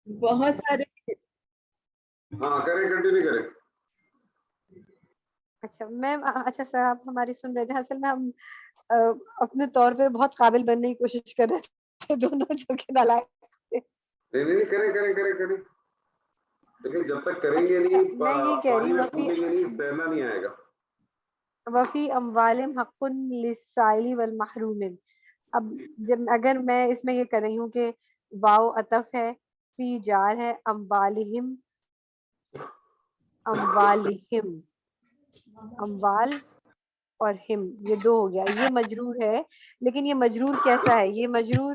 بہت سارے. ہاں کریں, کنٹینیو کریں. اچھا میم, اچھا سر آپ ہماری سن رہے تھے. اصل میں ہم اپنے طور پہ بہت قابل بننے کی کوشش کر رہے تھے دونوں, جو کہ نالائق تھے. نہیں کریں. لیکن جب تک کریں گے اچھا نہیں, میں یہ کہہ رہی پانی ہوں, میں کودیں گے نہیں, تیرنا نہیں آئے گا. وفی اموالہم حق للسائل والمحروم. اب جب اگر میں اس میں یہ کر رہی ہوں کہ واو عطف ہے, فی جار ہے, اموالہم اموال اور ہم, یہ دو ہو گیا. یہ مجرور ہے, لیکن یہ مجرور کیسا ہے؟ یہ مجرور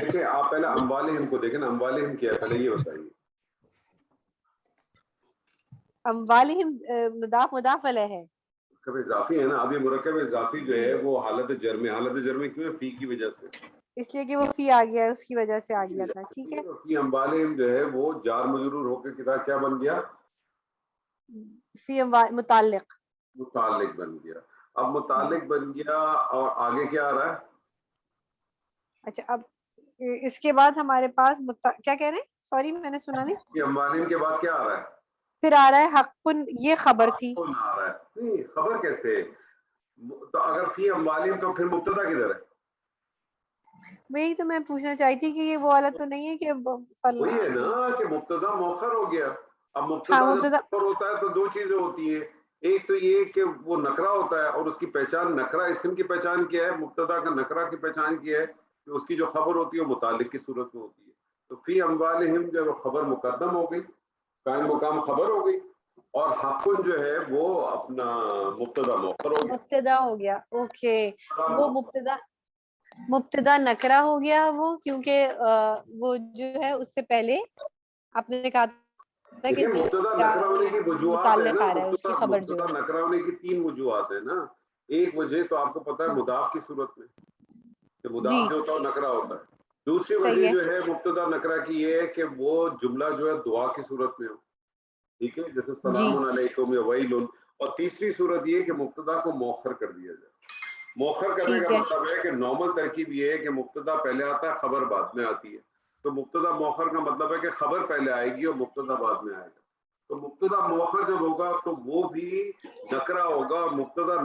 دیکھیں آپ پہلے اموالہم کو دیکھیں نا, اموالہم کیا ہے پہلے یہ بتائیے. اموالہم مضاف علیہ ہے. مرکب اضافی ہے نا. اب یہ مرکب اضافی جو ہے وہ حالت جر میں کیوں ہے؟ فی کی وجہ سے, اس لیے کہ وہ فی آ گیا ہے, اس کی وجہ سے آ گیا تھا. ٹھیک ہے, فی اموالہم جو ہے وہ جار مجرور ہو کے کتاب کیا بن گیا؟ فی متعلق بن گیا. اب متعلق بن گیا اور آگے کیا آ رہا ہے؟ اچھا اب اس کے بعد ہمارے پاس کیا کہہ رہے ہیں؟ سوری میں نے سنا نہیں. فی اموالہم کے بعد کیا آ رہا ہے؟ پھر آ رہا ہے حقن, یہ خبر تھی. آ رہا ہے نہیں, خبر کیسے؟ تو اگر فی اموالہم تو پھر مبتدا کدھر ہے؟ وہی تو میں پوچھنا چاہتی تھی کہ یہ وہ والا تو نہیں ہے کہ وہی ہے نا کہ مبتدا مؤخر ہو گیا. اب ہاں مبتدا جب مبتدا, مؤخر ہوتا ہے تو دو چیزیں ہوتی ہیں. ایک تو یہ کہ وہ نکرہ ہوتا ہے اور اس کی پہچان نکرہ اسم کی پہچان کیا ہے, مبتدا کا نکرہ کی پہچان کیا ہے کہ اس کی جو خبر ہوتی ہے وہ متعلق کی صورت میں ہوتی ہے. تو فی اموالہم جو وہ خبر مقدم ہو گئی, قائم مقام خبر ہو گئی, اور حقن جو ہے وہ اپنا مبتدا مؤخر ہو گیا. مبتدا ہو گیا. اوکے, وہ مبتدا نکرہ ہو گیا وہ, کیونکہ وہ جو ہے اس سے پہلے آپ نے کہا تھا کہ دیکھیں مبتدا نکرہ ہونے کی وجوہات ہے متعلق نا, آ رہا ہے اس کی خبر جو مبتدا ہے. نکرہ ہونے کی 3 وجوہات ہیں نا. ایک وجہ تو آپ کو پتا ہے مضاف کی صورت میں, کہ جی مضاف جو ہوتا ہے نکرہ ہوتا ہے. دوسری صحیح وجہ جو ہے مبتدا نکرہ کی یہ ہے کہ وہ جملہ جو ہے دعا کی صورت میں ہو, ٹھیک ہے, جیسے جی سلام علیکم یا ویل. اور تیسری صورت یہ کہ مبتدا کو مؤخر کر دیا جائے. مؤخر کرنے ٹھیک کا ہے. مطلب ہے کہ نارمل ترکیب یہ ہے کہ مبتدا پہلے آتا ہے, خبر بعد میں آتی ہے. تو مبتدا مؤخر کا مطلب ہے کہ خبر پہلے آئے گی اور مبتدا بعد میں آئے گا. تو مبتدا مؤخر جب ہوگا تو وہ بھی نکرہ ہوگا. مبتدا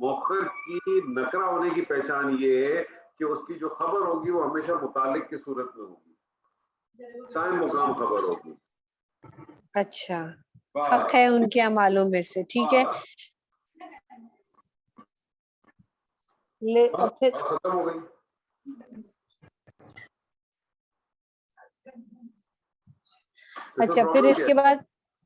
مؤخر کی نکرہ ہونے کی پہچان یہ ہے کہ اس کی جو خبر ہوگی وہ ہمیشہ متعلق کی صورت میں ہوگی, قائم مقام خبر ہوگی. اچھا, حق ہے ان کے اعمالوں میں سے. ٹھیک ہے, پھر ختم ہو گئی. اچھا پھر اس کے بعد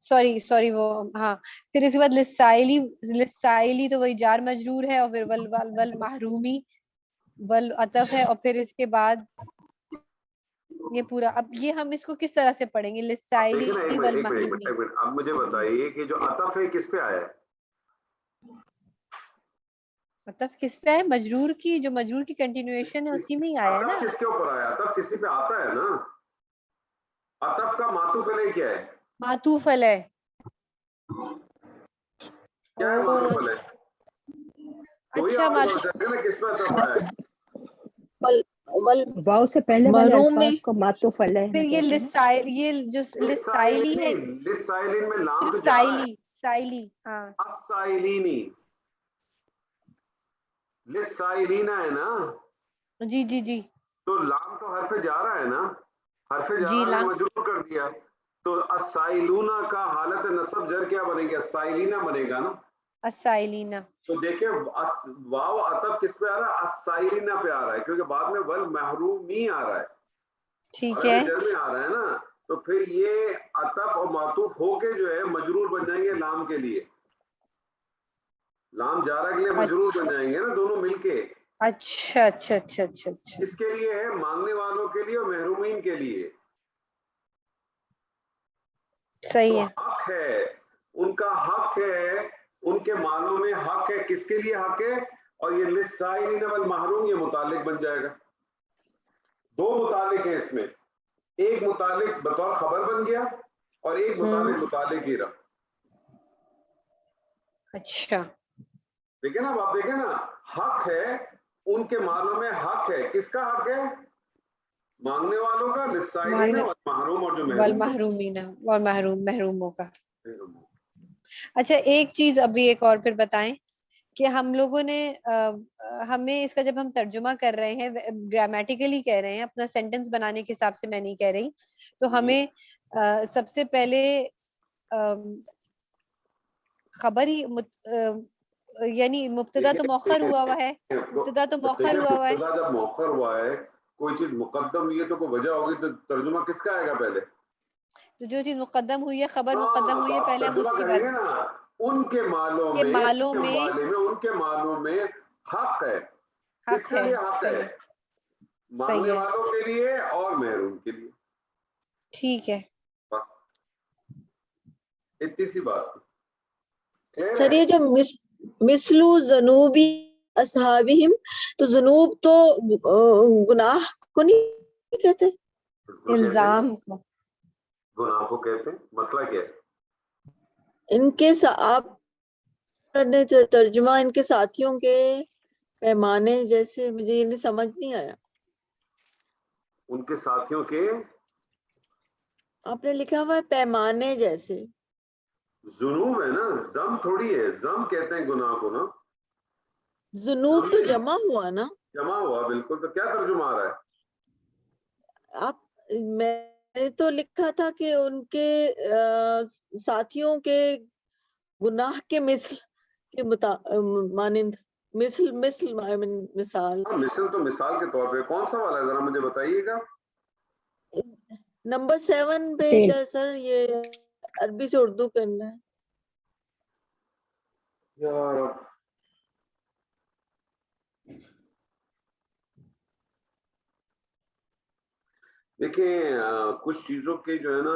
سوری وہ ہاں, پھر اس کے بعد للسائلی تو وہی جار مجرور ہے, اور پھر والمحرومی والعطف ہے, اور پھر اس کے بعد یہ پورا. اب یہ ہم اس کو کس طرح سے پڑھیں گے؟ للسائلی والمحرومی. اب مجھے بتائیے کہ جو عطف ہے کس پہ آیا ہے؟ عطف کس پہ ہے؟ مجرور کی, جو مجرور کی کنٹینیویشن ہے اسی میں ہی آیا ہے نا. عطف کس کے اوپر آیا؟ عطف کسی پہ آتا ہے نا. عطف کا معطوف علیہ کیا ہے؟ معطوف علیہ. کیا ہے معطوف علیہ؟ وہی اچھا, آپ کو پتا چلے نا کس پہ عطف آیا ہے. واو سے پہلے والے الفاظ کو معطوف علیہ پھر یہ لسائل, یہ جو لسائلی ہے, لسائلین میں لام تو صرف جا رہا ہے. سائلی ہاں, السائلینی لسائلینا ہے نا. جی جی جی, تو لام تو حرف جا رہا ہے نا, حرف جا جی رہا نے لام مجرور کر دیا. تو السائلونا کا حالت نصب جر کیا بنے گا؟ السائلینا بنے گا نا. السائلینا. تو دیکھیں واو عطف کس پہ آ رہا ہے؟ السائلینا پہ آ رہا ہے, کیونکہ بعد میں والمحرومی آ رہا ہے, ٹھیک ہے, جر میں آ رہا ہے نا. تو پھر یہ عطف اور معطوف ہو کے جو ہے مجرور بن جائیں گے لام کے لیے, لام جارہ کے لیے مجرور بن جائیں گے نا دونوں مل کے. اچھا اچھا اچھا اچھا اچھا, اس کے لیے ہے مانگنے والوں کے لیے اور محرومین کے لیے. صحیح تو ہے. حق ہے, ان کا حق ہے, ان کے مالوں میں حق ہے. کس کے لیے حق ہے؟ اور یہ للسائلین والمحروم یہ متعلق بن جائے گا. دو متعلق ہیں اس میں, ایک متعلق بطور خبر بن گیا اور ایک متعلق ہی رہا. اچھا دیکھیں نا, اب آپ دیکھیں نا, حق ہے ان کے مالوں میں حق ہے. کس کا حق ہے؟ مانگنے والوں کا، للسائلین اور محروم اور جو محروم والمحرومین اور محروموں کا. اچھا ایک چیز ابھی ایک اور پھر بتائیں کہ ہم لوگوں نے ہمیں اس کا جب ہم ترجمہ کر رہے ہیں گرامیٹیکلی کہہ رہے ہیں، اپنا سینٹینس بنانے کے حساب سے میں نہیں کہہ رہی، تو ہمیں سب سے پہلے خبر ہی یعنی مبتدا تو مؤخر ہوا ہے، مبتدا تو مؤخر ہوا ہے. مبتدا جب مؤخر ہوا ہے، کوئی چیز مقدم ہوئی ہے تو کوئی وجہ ہوگی، تو ترجمہ کس کا آئے گا پہلے؟ تو جو چیز مقدم ہوئی ہے، خبر مقدم ہوئی ہے، پہلے ہم اس کی بات کریں گے نا. ان کے مالوں میں، ان کے مالوں میں حق ہے. کس کے لیے حق ہے؟ مانگنے والوں کے لیے اور محروم کے لیے. ٹھیک ہے، بس اتنی سی بات. سر یہ جو مثلو ذنوبی اصحابہم، تو ذنوب تو گناہ کو نہیں کہتے، الزام کو گناہ کو کہتے ہیں. مسئلہ کیا ہے؟ ان کے آپ نے ترجمہ ان کے ساتھیوں کے پیمانے جیسے، مجھے یہ سمجھ نہیں آیا. ان کے ساتھیوں کے آپ نے لکھا ہوا ہے پیمانے جیسے. ذنوب ہے نا، زم تھوڑی ہے. زم کہتے ہیں گناہ کو نا. ذنوب تو جمع ہوا نا. جمع ہوا، بالکل. تو کیا ترجمہ آ رہا ہے؟ میں نے تو لکھا تھا کہ ان کے ساتھیوں کے گناہ کے مثل کے مانند، مثل مثال. مثل تو مثال کے طور پہ کون سا والا ہے، ذرا مجھے بتائیے گا. نمبر 7 پہ سر، یہ عربی سے اردو کرنا ہے یار. دیکھیں کچھ چیزوں کے جو ہے نا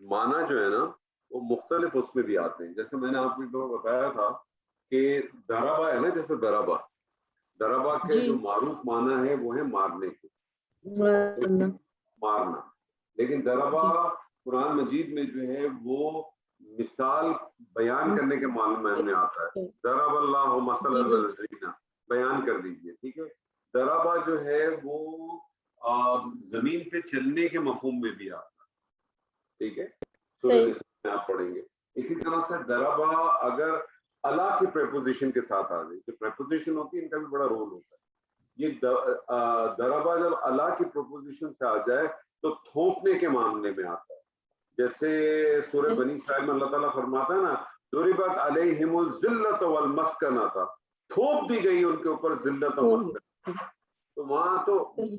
معنی جو ہے نا وہ مختلف اس میں بھی آتے ہیں. جیسے میں نے آپ کو ایک دفعہ بتایا تھا کہ درابا ہے نا، جیسے درابا کے جو معروف معنی ہے وہ ہے مارنے کے، مارنا. لیکن درابا قرآن مجید میں جو ہے وہ مثال بیان کرنے کے معنی میں آتا ہے. ضرب اللہ مثلا للذین، بیان کر دیجئے. ٹھیک ہے. درابا جو ہے وہ زمین پہ چلنے کے مفہوم میں بھی آتا ہے. ٹھیک ہے. سورہ نساء میں آپ پڑھیں گے. اسی طرح سے درابا اگر اللہ کی پریپوزیشن کے ساتھ آ جائے، جو پریپوزیشن ہوتی ہے ان کا بھی بڑا رول ہوتا ہے. یہ درابا جب اللہ کی پریپوزیشن سے آ جائے تو تھوپنے کے معاملے میں آتا ہے. جیسے سورہ بنی اسرائیل میں اللہ تعالیٰ فرماتا ہے نا، ضربت علیہم الذلۃ والمسکنہ، تھوپ دی گئی ان کے اوپر ذلت و مسکنہ. تو وہاں تو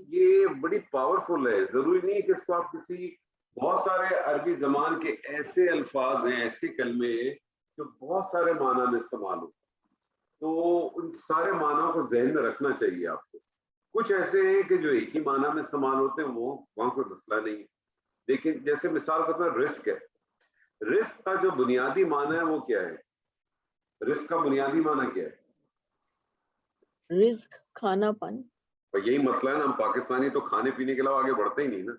یہ بڑی پاورفل ہے. ضروری نہیں کہ اس کو آپ کسی، بہت سارے عربی زبان کے ایسے الفاظ ہیں، ایسے کلمے ہیں جو بہت سارے معنی میں استعمال ہوتے ہیں. تو ان سارے معنیوں کو ذہن میں رکھنا چاہیے آپ کو. کچھ ایسے ہیں کہ جو ایک ہی معنی میں استعمال ہوتے ہیں، وہ وہاں کوئی مسئلہ نہیں ہے. لیکن جیسے مثال کے طور پر رزق ہے، رزق کا جو بنیادی معنی ہے وہ کیا ہے؟ رزق کا بنیادی معنی کیا ہے؟ رزق کھانا پانی. یہی مسئلہ ہے نا، ہم پاکستانی تو کھانے پینے کے علاوہ آگے بڑھتے ہی نہیں نا.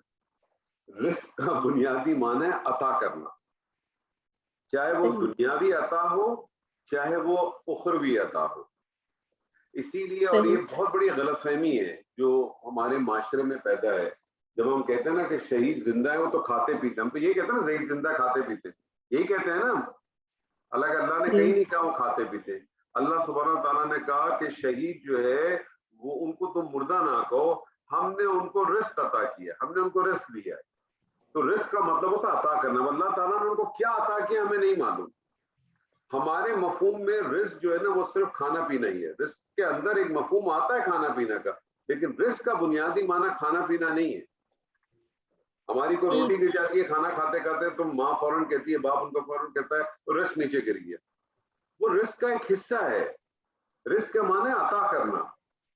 رزق کا بنیادی معنی ہے عطا کرنا، چاہے وہ دنیاوی عطا ہو چاہے وہ اخروی عطا ہو. اسی لیے، اور یہ بہت بڑی غلط فہمی ہے جو ہمارے معاشرے میں پیدا ہے. جب ہم کہتے ہیں نا کہ شہید زندہ ہے وہ تو کھاتے پیتے، ہم تو یہ کہتے ہیں نا شہید زندہ کھاتے پیتے، یہی کہتے ہیں نا. اللہ نے کہیں نہیں کہا وہ کھاتے پیتے. اللہ سبحانہ تعالیٰ نے کہا کہ شہید جو ہے وہ ان کو تم مردہ نہ کہو، ہم نے ان کو رزق عطا کیا، ہم نے ان کو رزق دیا. تو رزق کا مطلب ہوتا ہے عطا کرنا. اللہ تعالیٰ نے ان کو کیا عطا کیا ہمیں نہیں معلوم. ہمارے مفہوم میں رزق جو ہے نا وہ صرف کھانا پینا ہی ہے. رزق کے اندر ایک مفہوم آتا ہے کھانا پینا کا، لیکن رزق کا بنیادی معنی کھانا پینا نہیں ہے. ہماری کو روٹی دی جاتی ہے کھانا کھاتے کھاتے، تو ماں فوراً کہتی ہے، باپ ان کو فوراً کہتا ہے وہ رزق نیچے گر گیا. وہ رزق کا ایک حصہ ہے. رزق کا معنی عطا کرنا.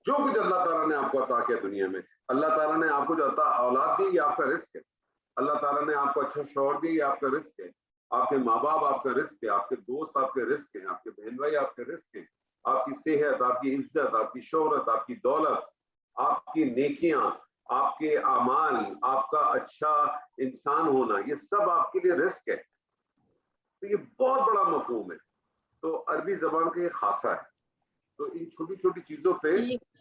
جو کچھ اللہ تعالیٰ نے آپ کو عطا کیا دنیا میں، اللہ تعالیٰ نے آپ کو جو عطا اولاد دی یہ آپ کا رزق ہے. اللہ تعالیٰ نے آپ کو اچھا شوہر دی، یہ آپ کا رزق ہے. آپ کے ماں باپ آپ کا رزق ہے. آپ کے دوست آپ کے رزق ہیں. آپ کے بہن بھائی آپ کے رزق ہیں. آپ کی صحت، آپ کی عزت، آپ کی شہرت، آپ کی دولت، آپ کی نیکیاں، آپ کے اعمال، آپ کا اچھا انسان ہونا، یہ سب آپ کے لیے رزق ہے. تو یہ بہت بڑا مفہوم ہے. تو عربی زبان کا یہ خاصہ ہے. تو ان چھوٹی چھوٹی چیزوں پہ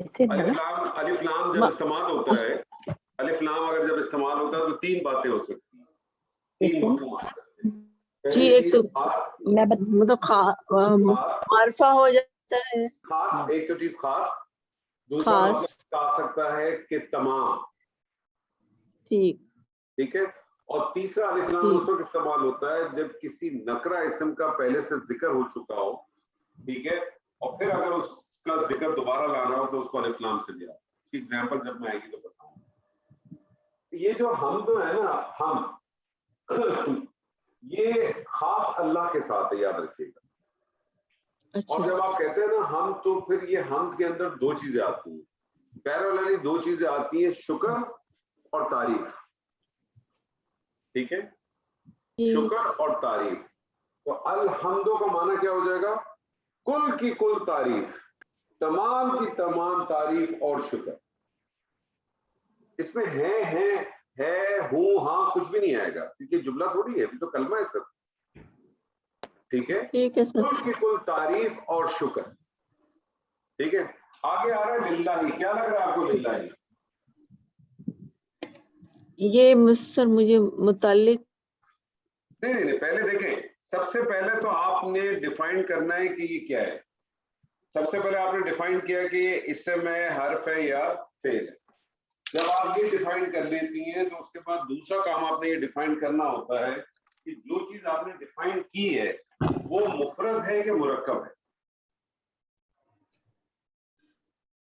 الف لام جب استعمال ہوتا ہے، الف لام اگر جب استعمال ہوتا ہے تو تین باتیں ہو سکتی ہیں، تین مفہوم آ سکتے ہیں۔ جی ایک تو مطلب معرفہ ہو جاتا ہے، خاص، ایک تو چیز خاص، دوسرا مطلب آ سکتا ہے کہ تمام، ٹھیک ہے، اور تیسرا الف لام اس وقت استعمال ہوتا ہے جب کسی نکرہ اسم کا پہلے سے ذکر ہو چکا ہو، ٹھیک ہے، اور پھر اگر اس کا ذکر دوبارہ لانا ہو تو اس کو الف لام سے لیا۔ اس کی ایگزامپل جب میں آئے گی تو بتاؤں۔ یہ جو ہم تو ہے نا، ہم یہ خاص اللہ کے ساتھ ہے، یاد رکھیے گا۔ اور جب آپ کہتے ہیں نا ہم، تو پھر یہ ہم کے اندر دو چیزیں آتی ہیں، پیراللی دو چیزیں آتی ہیں، شکر اور تعریف، ٹھیک ہے، شکر اور تعریف۔ تو الحمدو کا معنی کیا ہو جائے گا؟ کل کی کل تعریف، تمام کی تمام تعریف اور شکر۔ اس میں ہے ہوں ہاں کچھ بھی نہیں آئے گا، کیونکہ جملہ تھوڑی ہے، تو کلمہ ہے سب، ٹھیک ہے، کل کی کل تعریف اور شکر، ٹھیک ہے۔ آگے آ رہا ہے للہ، کیا لگ رہا ہے آپ کو للہ؟ یہ سر مجھے متعلق نہیں، پہلے دیکھیں، سب سے پہلے تو آپ نے ڈیفائن کرنا ہے کہ یہ کیا ہے۔ سب سے پہلے آپ نے ڈیفائن کیا کہ یہ اسم ہے، حرف ہے یا فعل ہے۔ جب آپ یہ ڈیفائن کر لیتی ہیں تو اس کے بعد دوسرا کام آپ نے یہ ڈیفائن کرنا ہوتا ہے کہ جو چیز آپ نے ڈیفائن کی ہے وہ مفرد ہے کہ مرکب ہے،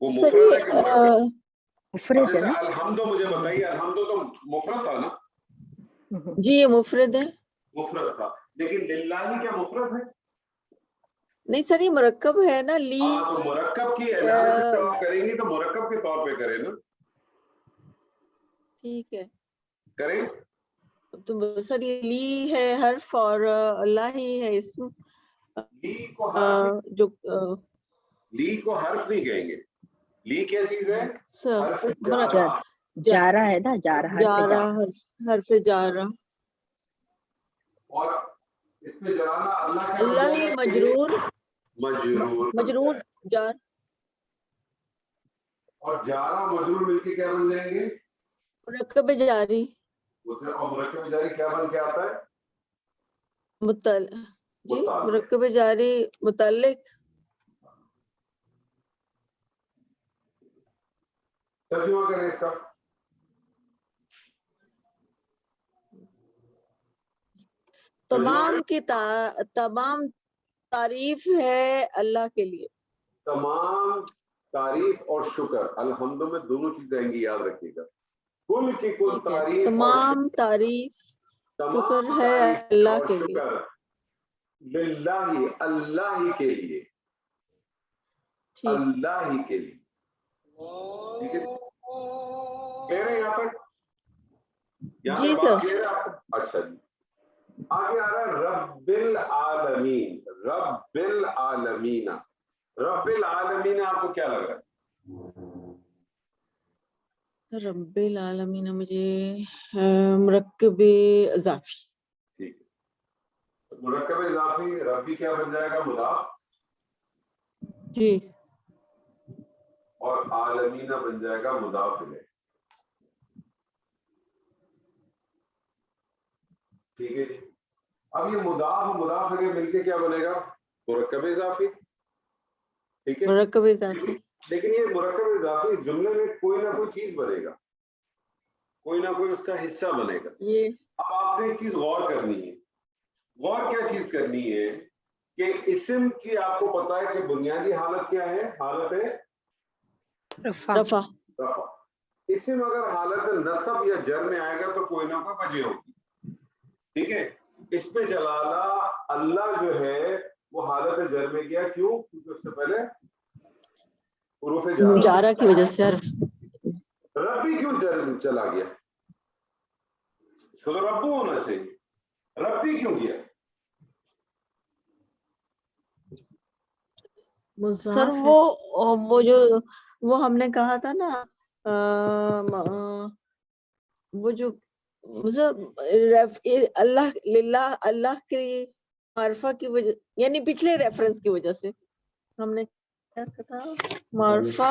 وہ مفرد ہے کہ مرکب؟ جیسے الحمدو، مجھے بتائیے، الحمدو تو مفرد تھا نا؟ جی یہ مفرد ہے، مفرد تھا، لیکن للہ کیا مفرد ہے؟ نہیں سر یہ مرکب ہے نا، لی۔ تو مرکب کی انالیسس جب آپ کریں گی تو مرکب کے طور پہ کریں نا، ٹھیک ہے، کریں۔ تو سر یہ لی ہے حرف اور اللہ ہی ہے اسم، لی کو حرف، جو لی کو حرف نہیں کہیں گے، لی کیا چیز ہے؟ حرف جارہ ہے نا، جارہ، حرف جارہ، اور اس میں جرانا اللہ اللہ ہی مجرور، مجرور جار، اور جارہ مجرور مل کے کیا بن جائیں گے؟ مرکب جاری، اور مرکب جاری کیا بن کے آتا ہے؟ جی مرکب جاری متعلق۔ ترجمہ کریں اس کا۔ تمام کی تمام تعریف ہے اللہ کے لیے، تمام تعریف اور شکر، الحمد میں دونوں چیزیں آئیں گی، یاد رکھیے گا۔ کل کی کل تعریف، تمام تعریف شکر ہے اللہ کے لیے، للہ، اللہ ہی کے لیے، اللہ ہی کے لیے، ٹھیک ہے، کہہ رہے ہیں یہاں پر؟ جی سر۔ اچھا جی، آگے آ رہا ہے رب العالمین، رب العالمین۔ رب العالمین آپ کو کیا لگ رہا ہے؟ رب العالمین مجھے مرکب اضافی، ٹھیک ہے، مرکب اضافی، ربی کیا بن جائے گا؟ مضاف، جی، اور عالمین بن جائے گا مضاف الیہ، ٹھیک ہے جی۔ اب یہ مضاف مضاف الیہ مل کے کیا بنے گا؟ مرکب اضافی، ٹھیک ہے، مرکب اضافی، لیکن یہ مرکب اضافی جملے میں کوئی نہ کوئی چیز بنے گا، کوئی نہ کوئی اس کا حصہ بنے گا۔ اب آپ نے ایک چیز غور کرنی ہے، غور کیا چیز کرنی ہے کہ اسم کی آپ کو پتا ہے کہ بنیادی حالت کیا ہے؟ حالت ہے رفع، اسم اگر حالت نصب یا جر میں آئے گا تو کوئی نہ کوئی وجہ ہوگی، ٹھیک ہے۔ اس میں جلالہ اللہ جو ہے وہ حالت جر میں گیا، کیوں؟ کیونکہ اس سے پہلے حروف جارہ کی وجہ سے حرف۔ ربی کیوں جر چلا گیا؟ اس کو تو ربو ہونا چاہیے، ربی کیوں گیا؟ سر وہ جو وہ ہم نے کہا تھا نا، وہ جو اللہ للہ، اللہ کی معرفہ کی وجہ، یعنی پچھلے ریفرنس کی وجہ سے ہم نے کیا کہا؟ معرفہ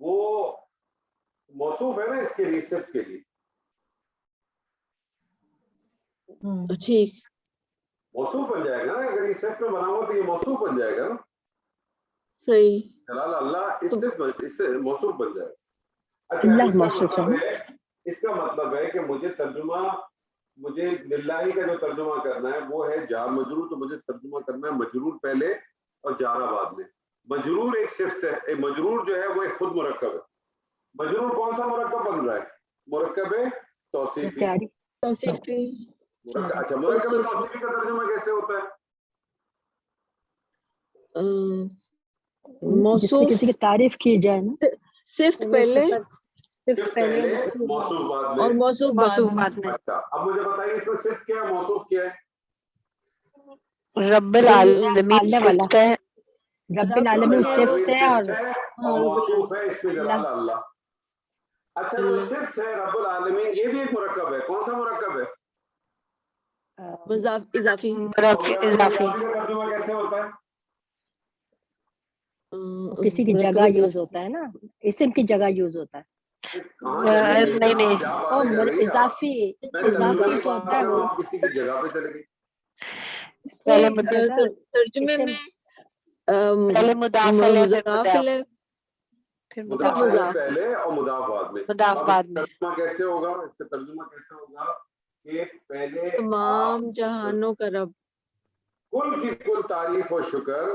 وہ موصوف ہے نا اس کے لیے, صفت کے لیے, ٹھیک موصوف بن جائے گا نا. اگر یہ صفت میں بنا ہوا تو یہ موصوف بن جائے گا نا. صحیح. جلال اللہ اس سے موصوف بن جائے گا. اچھا اللہ اس کا موصوف ہے مطلب ہے, اس کا مطلب ہے کہ مجھے للہ کا جو ترجمہ کرنا ہے وہ ہے جار مجرور, تو مجھے ترجمہ کرنا ہے مجرور پہلے اور جارہ بعد میں. مجرور ایک صفت ہے, مجرور جو ہے وہ ایک خود مرکب ہے. مجرور کون سا مرکب بن رہا ہے؟ مرکب توصیفی. جاری توصیفی. اچھا مرکب توصیفی کا ترجمہ کیسے ہوتا ہے؟ جس میں موصوف کسی کی تعریف کی جائے نا, صفت پہلے صرف پہلے موصوف بعد میں اور موصوف موصوف بعد بعد میں. اچھا اب مجھے بتائیے اس میں صفت کیا ہے, موصوف کیا ہے؟ رب العالمین اللہ والا صفت ہے, رب العالمین ہے وہ صفت ہے اور اور موصوف ہے اس میں جلال اللہ. اچھا جو صفت ہے رب العالمین یہ بھی ایک مرکب ہے. کون سا مرکب ہے؟ مضاف اضافی. اضافی. کا ترجمہ کیسے ہوتا ہے؟ کسی کی جگہ یوز ہوتا ہے نا, اسم کی جگہ یوز ہوتا ہے. نہیں اور اضافی اضافی جو ہوتا ہے وہ کسی کی جگہ پہ چلے گئی. پہلے جگہ ترجمے اسم میں پہلے مضاف ہے پھر مضاف مضاف, ہے پھر مضاف مضاف پہلے اور مضاف بعد میں. مضاف بعد میں. ترجمہ کیسے ہوگا, اس کا ترجمہ کیسے ہوگا کہ پہلے تمام جہانوں کا رب, کل کی کل تعریف و شکر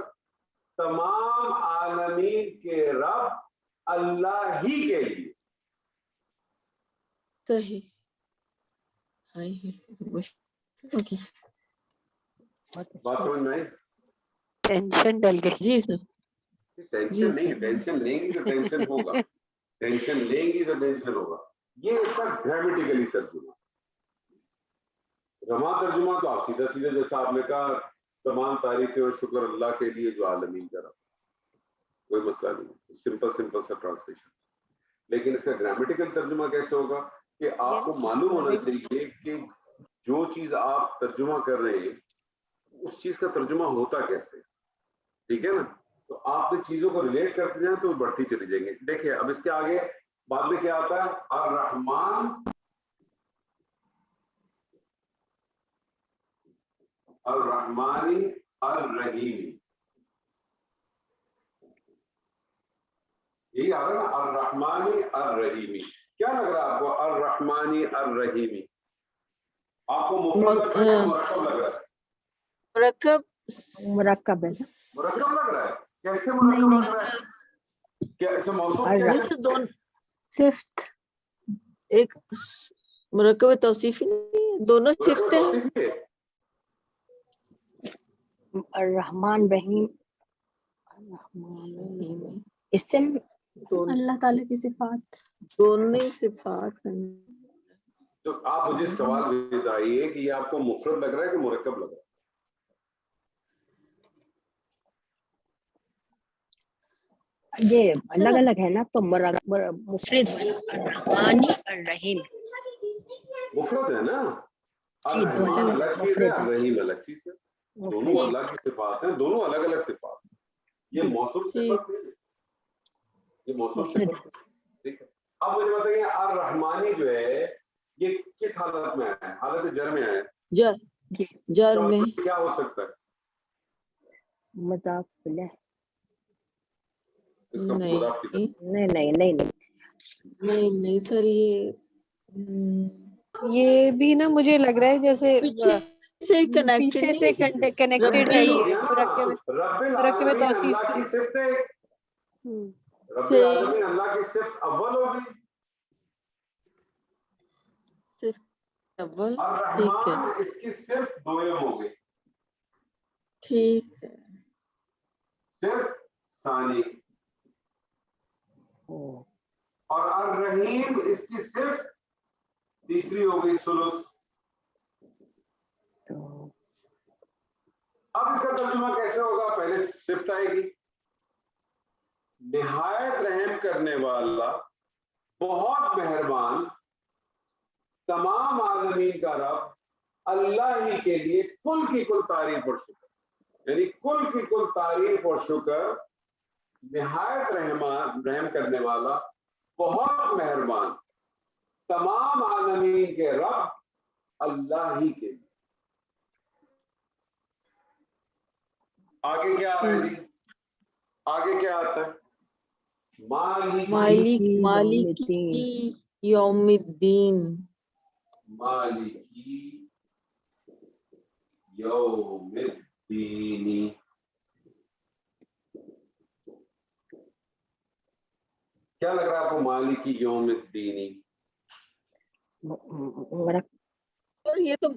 تمام عالمین کے رب اللہ ہی کے لیے. صحیح. بات سمجھ میں آئی؟ ٹینشن ڈل گئی. جی سر. ٹینشن نہیں, ٹینشن لیں گی تو ٹینشن ہوگا, ٹینشن لیں گی تو ٹینشن ہوگا. یہ اس کا گرامیٹیکلی ترجمہ. رما ترجمہ تو آپ سیدھا سیدھا جیسا آپ نے کہا تمام تعریفیں اور شکر اللہ کے لیے جو عالمین کا رب, کوئی مسئلہ نہیں, سمپل سا ٹرانسلیشن. لیکن اس کا گرامیٹیکل ترجمہ کیسے ہوگا کہ آپ کو معلوم ہونا چاہیے کہ جو چیز آپ ترجمہ کر رہے ہیں اس چیز کا ترجمہ ہوتا کیسے. ٹھیک ہے نا, تو آپ نے چیزوں کو ریلیٹ کرتے جائیں تو بڑھتی چلی جائیں گے. دیکھیے اب اس کے آگے بعد میں کیا آتا ہے, الرحمن الرحمانی الرحیمی. یہی آ رہا نا الرحمانی الرحیمی. کیا لگ رہا ہے آپ کو الرحمانی الرحیمی؟ آپ کو مفرد لگ رہا ہے مرکب لگ رہا ہے؟ مرکب مرکب ہے نا. مرکب لگ رہا ہے. کیسے مرکب لگ رہا ہے؟ کیا اسے موصوف کیا ہے؟ صفت ایک مرکب توصیفی نہیں, دونوں صفتیں ہیں. الرحمن رحیم اسم اللہ تعالیٰ کی صفات. دونوں ہی صفات ہیں. تو آپ مجھے سوال بتائیے کہ یہ آپ کو مفرد لگ رہا ہے کہ مرکب لگ رہا ہے؟ یہ الگ الگ ہے نا, تو مفرد الرحمن الرحیم مفرد ہے نا. جی الرحمن الگ چیز ہے, الرحیم الگ چیز ہے. دونوں مفرد اللہ کی صفات ہیں, دونوں الگ الگ صفات ہیں. یہ موصوف صفت ہے, یہ موصوف صفت ہے. ٹھیک ہے. اب مجھے بتائیے الرحمانی جو ہے یہ کس حالت میں ہے؟ حالت جر میں ہے. جر میں کیا ہو سکتا ہے؟ مضاف الیہ. اس کا مضاف کی طرف نہیں سر, یہ بھی نا مجھے لگ رہا ہے جیسے پیچھے سے پیچھے سے کنیکٹڈ ہے یہ مرکب رب مرکب العالمین توصیف اللہ کی صفت ہے. رب صحیح. العالمین اللہ کی صفت اول ہوگی. اول ٹھیک ہے, الرحمن اس کی صرف دویم ہوگی. ٹھیک ہے. صرف ثانی. اور الرحیم اس کی صرف تیسری ہوگی, ثلث. اب اس کا ترجمہ کیسے ہوگا؟ پہلے صفت آئے گی, نہایت رحم کرنے والا, بہت مہربان, تمام عالمین کا رب, اللہ ہی کے لیے کل کی کل تعریف اور شکر. یعنی کل کی کل تعریف اور شکر نہایت رحم کرنے والا، بہت مہربان، تمام عالمین کے رب اللہ ہی کے لیے۔ آگے کیا آ رہا ہے جی؟ آگے کیا آتا ہے؟ مالکی یوم الدین، مالکی یوم الدین۔ کیا لگ رہا ہے آپ کو مالکی یوم الدین؟ اور یہ تو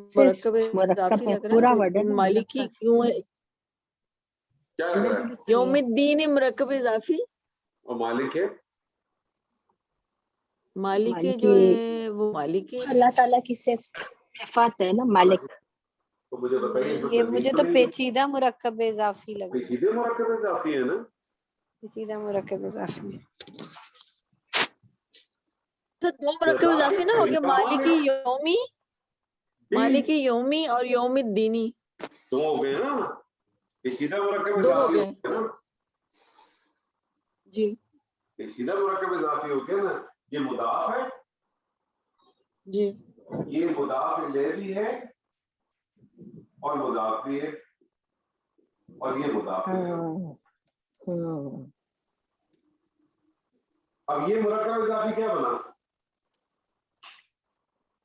صرف مرکب مرکب اضافی ہے، لگ رہا پورا ہے ورڈ ہے نا، مالکی مرکب۔ کیوں ہے؟ کیا لگ رہا ہے؟ یوم الدین مرکب اضافی، اور مالک ہے؟ مالک مالک جو ہے وہ مالک ہے۔ اللہ تعالیٰ کی صفت صفات ہے نا مالک۔ تو مجھے بتائیے اس میں یہ تردید مجھے تو تو نہیں؟ پیچیدہ مرکب اضافی لگ رہا ہے، پیچیدے مرکب اضافی ہے نا؟ پیچیدہ مرکب اضافی۔ تو دو مرکب اضافی نہ ہو گیا، مالکی یومی، مالکی یومی اور یوم الدینی، دو ہو گئے نا، پیچیدہ مرکب دو ہو اضافی گئے ہو گیا نا، جی پیچیدہ مرکب اضافی ہو گیا نا۔ یہ مضاف ہے، جی یہ مضاف الیہ بھی ہے اور مضاف بھی ہے، اور یہ مضاف الیہ۔ اب یہ مرکب اضافی کیا بنا؟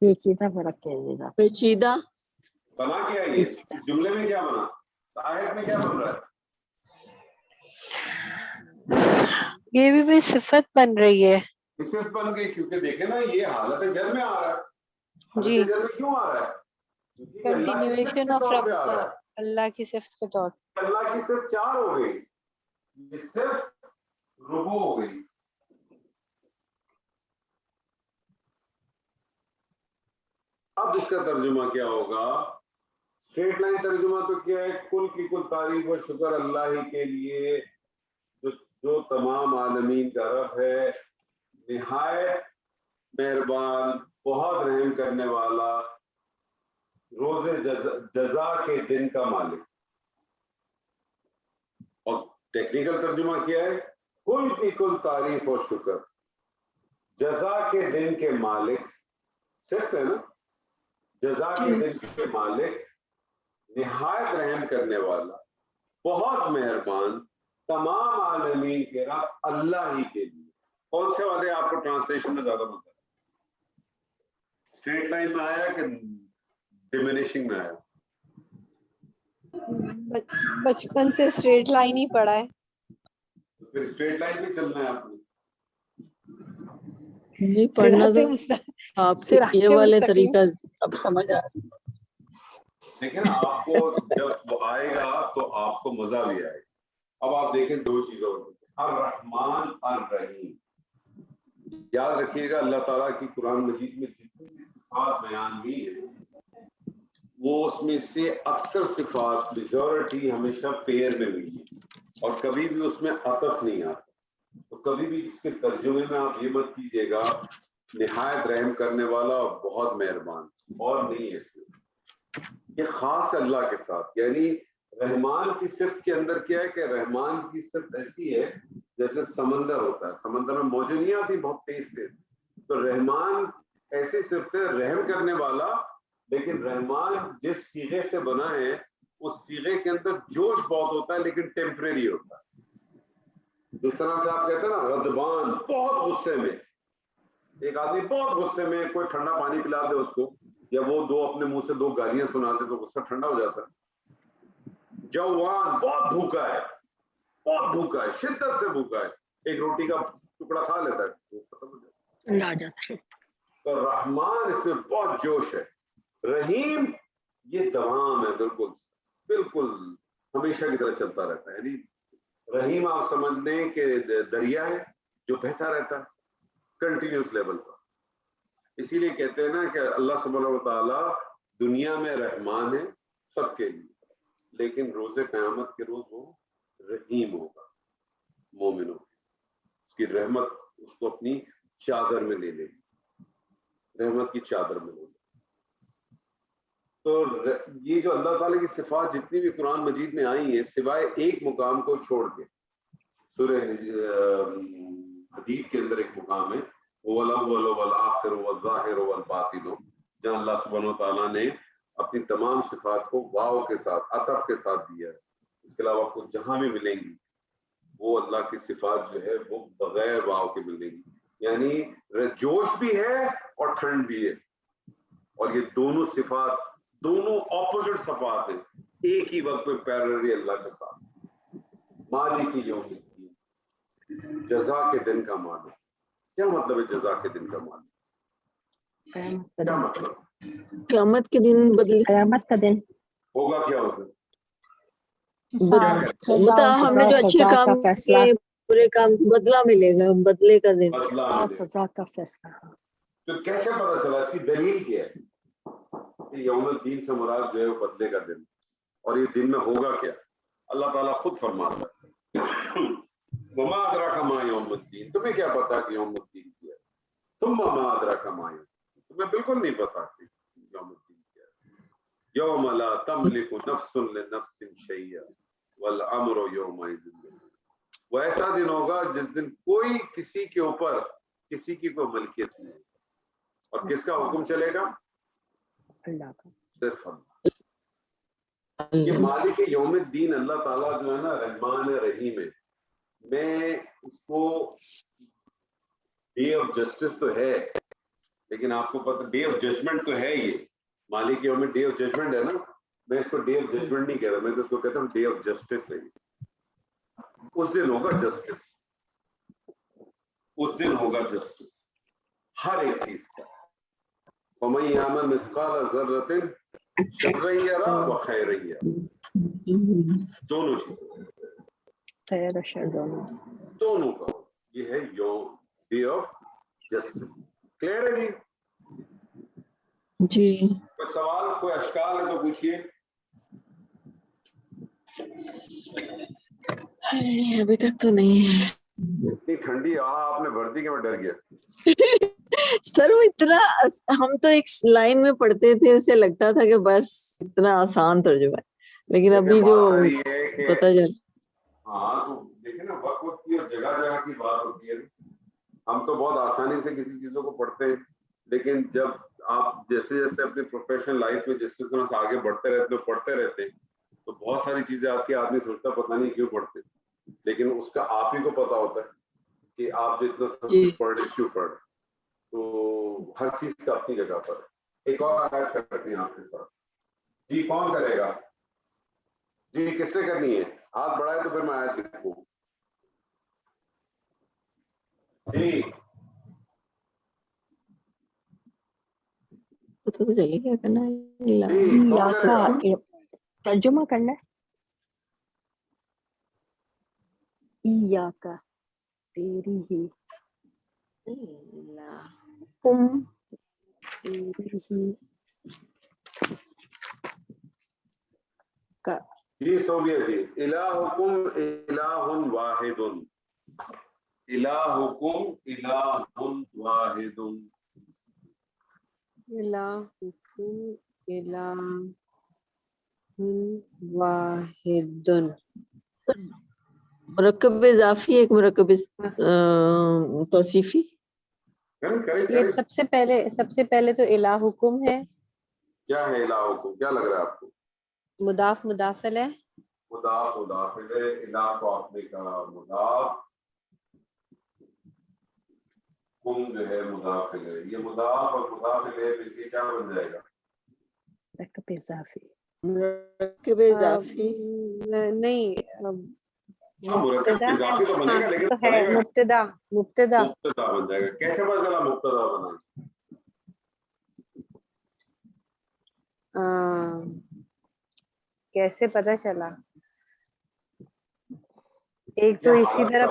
پیچیدہ مرکب پیچیدہ بنا کیا یہ؟ اس جملے میں کیا بنا؟ آیت میں کیا بن رہا ہے؟ یہ بھی صفت بن رہی ہے اس میں بن گئی، کیونکہ دیکھیں نا یہ حالت جر میں آ رہا ہے۔ جی، حالت جر میں کیوں آ رہا ہے؟ کیونکہ یہ اللہ کی صفت کنٹینیویشن کے آف طور رب پہ آ رہا ہے۔ اللہ کی صفت کے طور پر۔ اللہ کی صرف چار ہو گئی، یہ صرف ربو ہو گئی۔ اب اس کا ترجمہ کیا ہوگا؟ اسٹریٹ لائن ترجمہ تو کیا ہے؟ کل کی کل تعریف و شکر اللہ ہی کے لیے جو تمام عالمین کا رب ہے، نہایت مہربان، بہت رحم کرنے والا، روز جزا کے دن کا مالک۔ اور ٹیکنیکل ترجمہ کیا ہے؟ کل کی کل تعریف و شکر، جزا کے دن کے مالک، صرف ہے نا، جزا کے دن کے مالک، نہایت رحم کرنے والا، بہت مہربان، تمام عالمین کے رب اللہ ہی کے لیے۔ کون سے والے آپ کو ٹرانسلیشن میں زیادہ مزہ ہے؟ اسٹریٹ لائن میں آیا کہ ڈیمینشنگ میں آیا؟ بچپن سے اسٹریٹ لائن ہی پڑا ہے۔ تو پھر اسٹریٹ لائن پہ چلنا ہے آپ نے۔ نہیں پڑھنا تو آپ کے یہ والے طریقہ اب سمجھ آ رہا ہے۔ دیکھیں نا، آپ کو جب وہ آئے گا تو آپ کو مزہ بھی آئے گا۔ اب آپ دیکھیں دو چیزوں کو، الرحمن الرحیم۔ یاد رکھیے گا اللہ تعالیٰ کی قرآن مجید میں جتنی بھی صفات بیان ہوئی ہے، وہ اس میں سے اکثر صفات میجورٹی ہمیشہ پیر میں ہوئی ہے، اور کبھی بھی اس میں عطف نہیں آتا۔ تو کبھی بھی اس کے ترجمے میں آپ یہ مت کیجیے گا نہایت رحم کرنے والا اور بہت مہربان، اور نہیں ہے اس میں۔ یہ خاص اللہ کے ساتھ، یعنی رحمان کی صفت کے اندر کیا ہے کہ رحمان کی صفت ایسی ہے جیسے سمندر ہوتا ہے، سمندر میں موجیں نہیں آتی بہت تیز تیز، تو رحمان ایسی صفت ہے، رحم کرنے والا، لیکن رحمان جس صیغے سے بنا ہے اس صیغے کے اندر جوش بہت ہوتا ہے لیکن ٹیمپریری ہوتا ہے۔ جس طرح سے آپ کہتے ہیں نا غضبان، بہت غصے میں، ایک آدمی بہت غصے میں کوئی ٹھنڈا پانی پلا دے اس کو، یا وہ دو اپنے منہ سے دو گالیاں سنا دے تو غصہ ٹھنڈا ہو جاتا ہے۔ جوان، بہت بھوکا ہے، بہت بھوکا ہے، شدت سے بھوکا ہے، ایک روٹی کا ٹکڑا کھا لیتا ہے وہ ختم ہو جاتا ہے۔ تو رحمان اس میں بہت جوش ہے۔ رحیم یہ دوام ہے، بالکل بالکل ہمیشہ کی طرح چلتا رہتا ہے۔ یعنی رحیم آپ سمجھ لیں کہ دریا ہے جو بہتا رہتا ہے کنٹینیوس لیول پر۔ اسی لیے کہتے ہیں نا کہ اللہ سبحانہ و تعالیٰ دنیا میں رحمان ہے سب کے لیے، لیکن روز قیامت کے روز وہ رحیم ہوگا مومنوں کی، اس کی رحمت اس کو اپنی چادر میں لے لے گی، رحمت کی چادر میں لے لے گی۔ تو یہ جو اللہ تعالیٰ کی صفات جتنی بھی قرآن مجید میں آئی ہیں، سوائے ایک مقام کو چھوڑ کے، سورہ حدید کے اندر ایک مقام ہے وَالْأَوَّلُ وَالْآخِرُ وَالظَّاهِرُ وَالْبَاطِنُ، جہاں اللہ سبحانہ وتعالیٰ نے اپنی تمام صفات کو واو کے ساتھ عطف کے ساتھ دیا ہے. اس کے علاوہ آپ کو جہاں بھی ملیں گی وہ اللہ کی صفات جو ہے وہ بغیر واو کے ملیں گی. یعنی جوش بھی ہے اور ٹھنڈ بھی ہے، اور یہ دونوں صفات دونوں اپوزٹ صفات ہیں ایک ہی وقت میں پیرللی اللہ کے ساتھ. مالک یوم الدین، جزا کے دن کا مالک. کیا مطلب ہے جزا کے دن کا مالک؟ کیا مطلب؟ قیامت کے دن بدل قیامت کا دن ہوگا کیا اس میں؟ حساب مطلب ہمیں جو اچھے سزا کام کا فیصلہ، کیے برے کام بدلہ ملے گا، بدلے کا دن. بدلہ سزا ملے. سزا کا فیصلہ. تو کیسے پتا چلا؟ اس کی دلیل کیا ہے کہ یوم الدین سے مراد جو ہے وہ بدلے کا دن، اور یہ دن میں ہوگا کیا؟ اللہ تعالیٰ خود فرماتا ہے وما ادراک ما یوم الدین، تمہیں کیا پتا کہ یوم الدین کیا ہے؟ ثم ما ادراک ما یوم، تمہیں بالکل نہیں پتا کہ یوم الدین کیا ہے. یوم لا تملک نفس لنفس شیئا والامر یومئذ للہ. وہ ایسا دن ہوگا جس دن کوئی کسی کے اوپر کسی کی کوئی ملکیت نہیں ہے، اور کس کا حکم چلے گا؟ اللہ کا. صرف اللہ. یہ مالک یوم الدین اللہ تعالیٰ جو ہے نا رحمان رحیم ہے. میں اس کو ڈے آف جسٹس تو ہے، لیکن آپ کو پتہ ڈے آف ججمنٹ تو ہے. یہ مالک یوم ڈے آف ججمنٹ ہے نا، میں اس کو ڈے آف ججمنٹ نہیں کہہ رہا، میں تو اس کو کہتا ہوں ڈے آف جسٹس ہے. اس دن ہوگا جسٹس، اس دن ہوگا جسٹس ہر ایک چیز کا. وَمَن يَعْمَلْ مِثْقَالَ ذَرَّةٍ شَرًّا يَرَهُ وَخَيْرًا يَرَهُ. دونوں چیز، خیر و شر دونوں. دونوں کا یہ ہے یوم ڈے آف جسٹس. کلیئر ہے جی؟ جی کوئی سوال، کوئی اشکال ہے تو پوچھیے. ابھی تک تو نہیں ہے اتنی ٹھنڈی آپ نے بھرتی کہ میں ڈر گیا. سر. وہ اتنا ہم تو ایک لائن میں پڑھتے تھے، اسے لگتا تھا کہ بس اتنا آسان ترجمہ ہے، لیکن ابھی جو پتہ چل. ہاں تو دیکھیں نا وقت کی اور جگہ جگہ کی بات ہوتی ہے. ہم تو بہت آسانی سے کسی چیزوں کو پڑھتے ہیں، لیکن جب آپ جیسے جیسے اپنی پروفیشنل لائف میں جس طرح سے آگے بڑھتے رہتے ہو پڑھتے رہتے ہیں تو بہت ساری چیزیں آپ کے آدمی سوچتا پتہ نہیں کیوں پڑھتے، لیکن اس کا آپ ہی کو پتا ہوتا ہے کہ آپ جو اتنا سب کچھ پڑھ رہے کیوں پڑھ رہے. تو ہر چیز کا اپنی جگہ پر. ایک اور آیت کرتے ہیں آپ کے ساتھ. جی کون کرے گا؟ جی کس نے کرنی ہے؟ ہاتھ بڑھائے تو پھر میں آیت لکھوں. جی پتہ تو چلے کیا کرنا ہے. جی کون کرے گا؟ ترجمہ کرنا ہے. ایاکا تیری ہی، تیری ہی کا. جی سو گیا جی. الہکم الہ واحد، الہکم الہ واحد. الہکم الہ واحد. مرکب اضافی ایک مرکب توصیفی. یہ سب سے پہلے تو الہکم ہے. کیا ہے الہکم؟ کیا لگ رہا ہے آپ کو؟ مضاف مضاف الیہ. مضاف مضاف الیہ. الہ کو آپ نے کہا مضاف، کم جو ہے مضاف الیہ. یہ مضاف اور مضاف الیہ مل کے کیا بن جائے گا؟ مرکب اضافی. مرکب اضافی نہیں، مرکب اضافی تو بنے گا، لیکن تو ہے مبتدا مبتدا بن جائے گا. کیسے پتا چلا مبتدا بنا؟ کیسے پتا چلا؟ ایک تو اسی طرح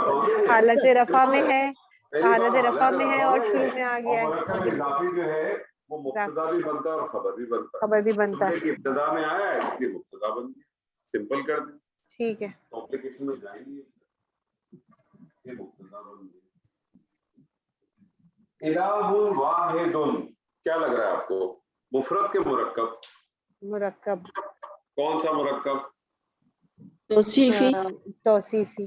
حالت رفع میں ہے، حالت رفع میں ہے اور شروع میں آ گیا ہے. مرکب اضافی جو ہے وہ مبتدا بھی بنتا ہے اور خبر بھی بنتا ہے. خبر بھی بنتا ہے. ابتدا میں آیا ہے اس لیے مبتدا بن گیا. سمپل کر دیں. ٹھیک ہے. کمپلیکیشن میں جائیں گے. یہ مبتدا بن گیا. الہ واحد کیا لگ رہا ہے آپ کو؟ مفرد کے مرکب؟ مرکب. کون سا مرکب؟ توصیفی. توصیفی.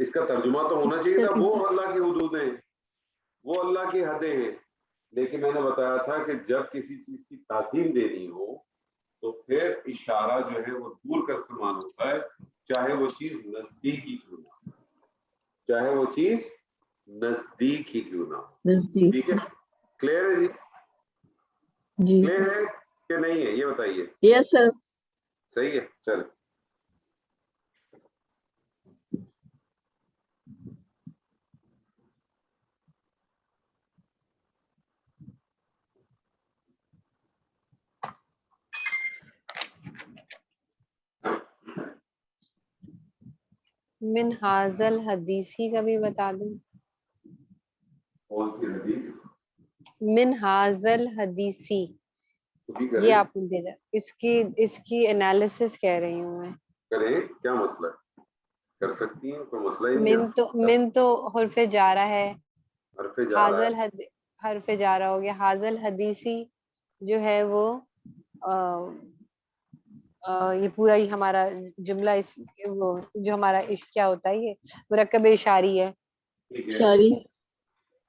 اس کا ترجمہ تو ہونا چاہیے تھا وہ اللہ کی حدودیں ہیں، وہ اللہ کی حدیں ہیں. لیکن میں نے بتایا تھا کہ جب کسی چیز کی تعظیم دینی ہو تو پھر اشارہ جو ہے وہ دور کا استعمال ہوتا ہے، چاہے وہ چیز نزدیک ہی کیوں نہ ہو، چاہے وہ چیز نزدیک ہی کیوں نہ ہو. نزدیک. ٹھیک ہے، کلیئر ہے جی؟ جی کلیئر ہے کہ نہیں ہے یہ بتائیے. یس سر. صحیح ہے، چلیں. من حاضل حدیثی کا بھی بتا دوں. کون سی حدیث؟ من حاضل حدیثی خود ہی یہ کریں، آپ نے بھیجا، اس کی انالیسس کہہ رہی ہوں میں. کریں، کیا مسئلہ ہے؟ کر سکتی ہیں، کوئی مسئلہ ہی نہیں ہے. من تو حرف جارہ ہے، حرف جارہ ہے. حرف جارہ ہو گیا. حاضل حدیثی جو ہے وہ یہ پورا ہی ہمارا جملہ وہ جو ہمارا کیا ہوتا ہے یہ مرکب اشاری ہے. ٹھیک ہے، شاری.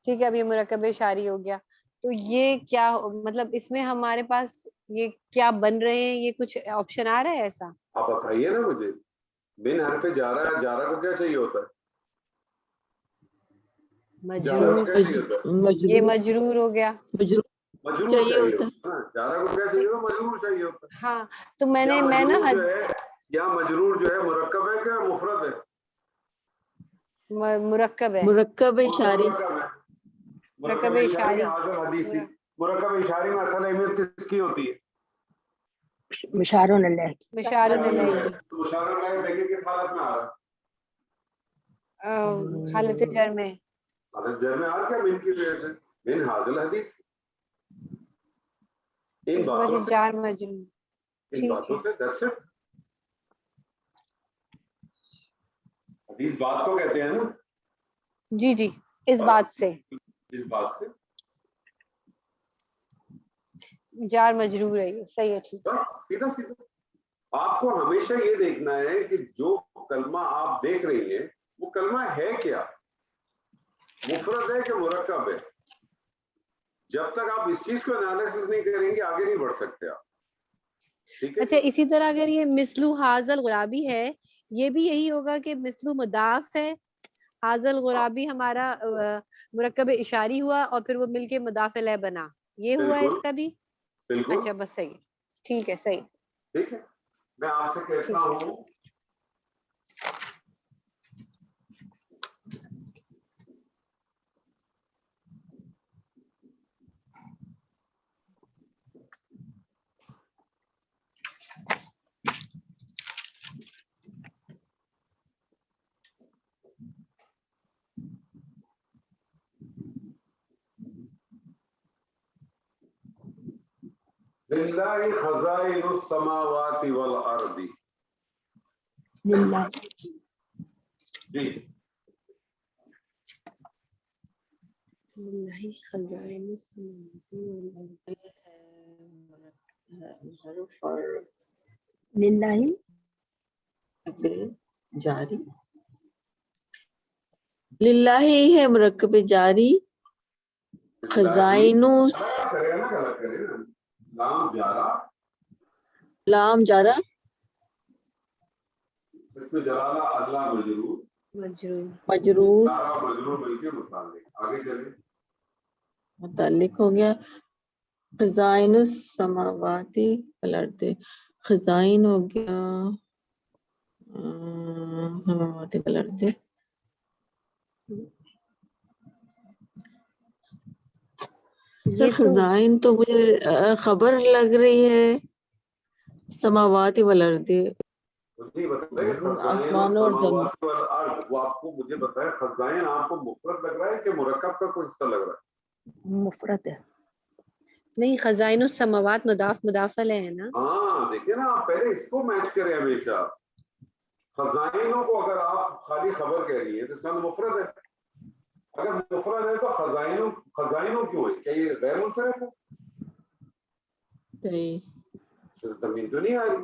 ٹھیک ہے، اب یہ مرکب اشاری ہو گیا. تو یہ کیا مطلب اس میں ہمارے پاس یہ کیا بن رہے ہیں، یہ کچھ آپشن آ رہا ہے ایسا؟ آپ بتائیے نا مجھے. من حرف جارہ ہے، جارہ کو کیا چاہیے ہوتا ہے؟ جارہ کو مجرور. کیا چاہیے ہوتا ہے؟ یہ مجرور. مجرور ہو گیا. مجرور مجرور چاہیے چاہیے ہوتا ہے. ہوتا ہے. جارہ کو کیا چاہیے ہوتا ہے؟ مجرور چاہیے ہوتا ہے. ہاں تو میں یا نا مجرور جو ہے، یا مجرور جو ہے مرکب ہے کیا مفرد ہے؟ مرکب ہے. مرکب اشاری. مرکب ہے. مرکب مرکب اشاری اشاری. حاضر حدیثی. مرکب اشاری میں اصل اہمیت کس کی ہوتی ہے؟ مشارون اللہ. مشار علیہ کی. مشارہ میں دیکھیں کس حالت میں آ رہا ہے؟ حالت جر میں. حالت جر میں آ کیا من کی وجہ سے؟ من حاضر حدیث. ان بس باتوں یہ سے، جار مجرور. ان ٹھیک باتوں ہے. سے that's it. حدیث بات کو کہتے ہیں نا، جی جی اس بات سے اس بات سے جار مجرور ہے یہ. صحیح ہے، ٹھیک ہے. بس سیدھا سیدھا. آپ کو ہمیشہ یہ دیکھنا ہے کہ جو کلمہ آپ دیکھ رہی ہیں وہ کلمہ ہے کیا، مفرد ہے کہ مرکب ہے. جب تک آپ اس چیز کو انالیسس نہیں کریں گے آگے نہیں بڑھ سکتے آپ. ٹھیک ہے. اچھا اسی طرح اگر یہ مثلو حاضل غرابی ہے، یہ بھی یہی ہوگا کہ مثلو مضاف ہے، حاضل غرابی ہمارا مرکب اشاری ہوا اور پھر وہ مل کے مضاف الیہ بنا، یہ ہوا ہے بالکل اس کا بھی. بالکل اچھا بس صحیح. ٹھیک ہے، صحیح. ٹھیک ہے. میں آپ سے کہتا ٹھیک ہے. ہوں للہ خزائن السماوات والارض. للہ. جی للہ خزائن السماوات والارض. حرف اور للہ جاری. للہ ہی ہے مرکب جاری. خزائن کرے نا، غلط کرے نا. لام جارا، لام جارا. اس میں جلالہ اللہ مجرور، مجرور. مجرور جارا مجرور مل کے متعلق. آگے چلیں. متعلق ہو گیا. خزائن السماوات والارض. خزائن ہو گیا سماوات والارض. سر یہ تو خزائن تو مجھے خبر لگ رہی ہے سماوات والارض. جی بتائیے خزائن آسمانوں اور زمین. السماوات والارض. وہ آپ کو مجھے بتائیں خزائن آپ کو مفرد لگ رہا ہے کہ مرکب کا کوئی حصہ لگ رہا ہے؟ مفرد ہے. نہیں، خزائن السماوات مضاف الیہ ہے نا. ہاں دیکھیں نا، آپ پہلے اس کو میچ کریں ہمیشہ. خزائنوں کو اگر آپ خالی خبر کہہ رہی ہیں تو اس کا مفرد ہے. اگر مفرد ہے تو خزائنوں کیوں ہے؟ کیا یہ غیر منصرف ہے؟ صحیح. زمین تو نہیں آ رہی.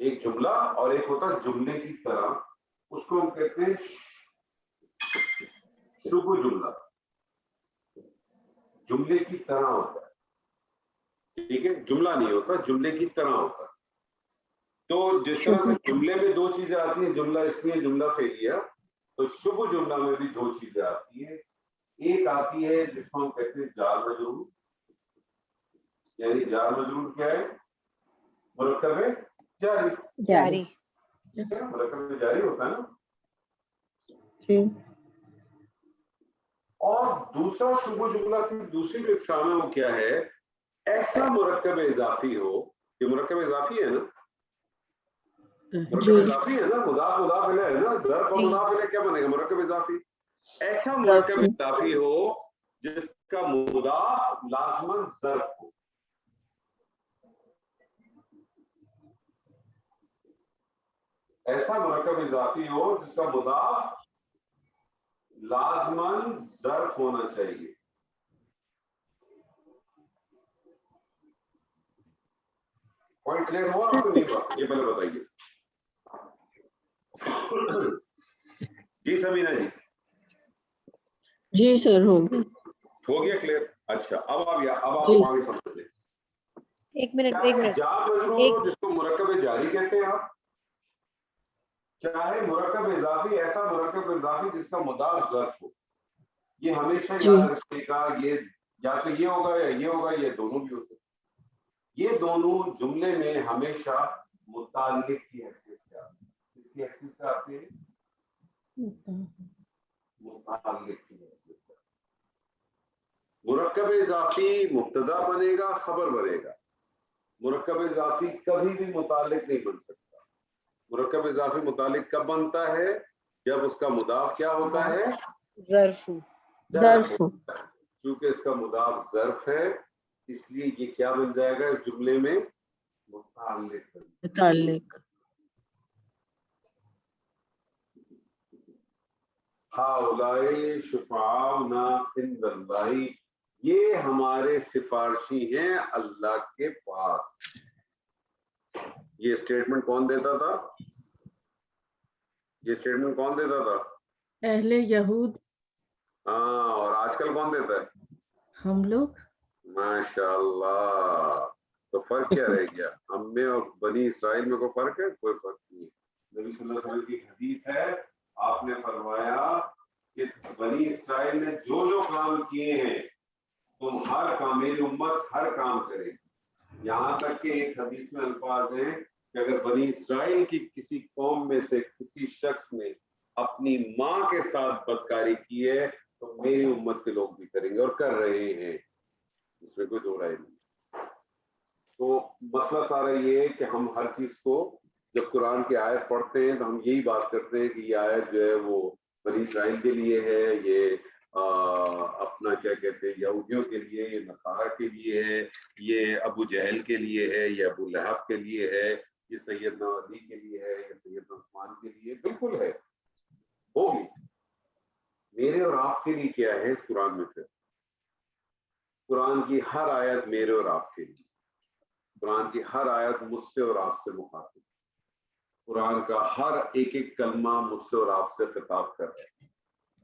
ایک جملہ اور ایک ہوتا ہے جملے کی طرح، اس کو ہم کہتے ہیں شبہ جملہ، جملے کی طرح ہوتا ہے، ٹھیک ہے، جملہ نہیں ہوتا، جملے کی طرح ہوتا ہے۔ تو جس طرح سے جملے میں دو چیزیں آتی ہیں، جملہ اسمیہ جملہ فعلیہ، تو شبہ جملہ میں بھی دو چیزیں آتی ہیں، ایک آتی ہے جس کو ہم کہتے ہیں جار مجرور، یعنی جار مجرور کیا ہے؟ مرکب جاری، جاری. مرکب جاری ہوتا ہے نا۔ جی اور دوسرا شبہ جملہ کی دوسری جو اقسام ہے وہ کیا ہے؟ ایسا مرکب اضافی ہو، یہ مرکب اضافی ہے نا، مرکب اضافی ہے نا، مضاف مضاف الیہ ہے نا، ظرف اور مضاف الیہ کیا بنے گا؟ مرکب اضافی۔ ایسا مرکب اضافی ہو جس کا مضاف لازماً ظرف ہو، ایسا مرکب اضافی ہو جس کا مضاف لازماً ظرف ہونا چاہیے۔ پوائنٹ کلیئر ہوا آپ کو نہیں ہوا؟ یہ پہلے بتائیے۔ جی سمینا جی، جی سر ہو گیا۔ ہو گیا کلیئر؟ اچھا، اب آپ جی آگے سمجھ لیں۔ ایک منٹ چاہے جار مجرور ہو جس کو مرکب جاری کہتے ہیں آپ، چاہے مرکب اضافی، ایسا مرکب اضافی جس کا مضاف ظرف ہو، یہ ہمیشہ یاد رکھنے کا، یہ یا تو یہ ہوگا یا یہ ہوگا، یہ دونوں بھی ہو سکتے، یہ دونوں جملے میں ہمیشہ متعلق کی حیثیت سے آتے ہیں۔ کس کی حیثیت سے آتے ہیں؟ متعلق کی حیثیت سے۔ مرکب اضافی مبتدا بنے گا، خبر بنے گا، مرکب اضافی کبھی بھی متعلق نہیں بن سکتا۔ مرکب اضافی متعلق کب بنتا ہے؟ جب اس کا مضاف کیا ہوتا ہے؟ ظرف. ظرف کیونکہ اس کا مضاف ظرف ہے، اس لیے یہ کیا بن جائے گا اس جملے میں؟ متعلق بن جائے گا۔ متعلق۔ ہؤلاء شفعاؤنا عند اللہ، یہ ہمارے سفارشی ہیں اللہ کے پاس۔ یہ اسٹیٹمنٹ کون دیتا تھا؟ یہ اسٹیٹمنٹ کون دیتا تھا؟ اہل یہود۔ ہاں، اور آج کل کون دیتا ہے؟ ہم لوگ۔ ماشاء اللہ۔ تو فرق کیا رہ گیا؟ ہم میں اور بنی اسرائیل میں کوئی فرق ہے؟ کوئی فرق نہیں ہے۔ نبی صلی اللہ علیہ وسلم کی حدیث ہے، آپ نے فرمایا کہ بنی اسرائیل نے جو جو کام کیے ہیں تم ہر کام، میری امت ہر کام کرے، یہاں تک کہ ایک حدیث میں الفاظ ہیں کہ اگر بنی اسرائیل کی کسی قوم میں سے کسی شخص نے اپنی ماں کے ساتھ بدکاری کی ہے تو میری امت کے لوگ بھی کریں گے، اور کر رہے ہیں، اس میں کوئی دو رائے نہیں۔ تو مسئلہ سارا یہ ہے کہ ہم ہر چیز کو جب قرآن کی آیت پڑھتے ہیں تو ہم یہی بات کرتے ہیں کہ یہ آیت جو ہے وہ بنی اسرائیل کے لیے ہے، یہ اپنا کیا کہتے ہیں یہودیوں کے لیے، یہ نصارہ کے لیے ہے، یہ ابو جہل کے لیے ہے، یہ ابو لہب کے لیے ہے، یہ سیدنا علی کے لیے ہے، یہ سیدنا عثمان کے لیے، بالکل ہے، ہوگی۔ میرے اور آپ کے لیے کیا ہے اس قرآن میں؟ پھر قرآن کی ہر آیت میرے اور آپ کے لیے، قرآن کی ہر آیت مجھ سے اور آپ سے مخاطب، قرآن کا ہر ایک ایک کلمہ مجھ سے اور آپ سے خطاب کر رہا ہے،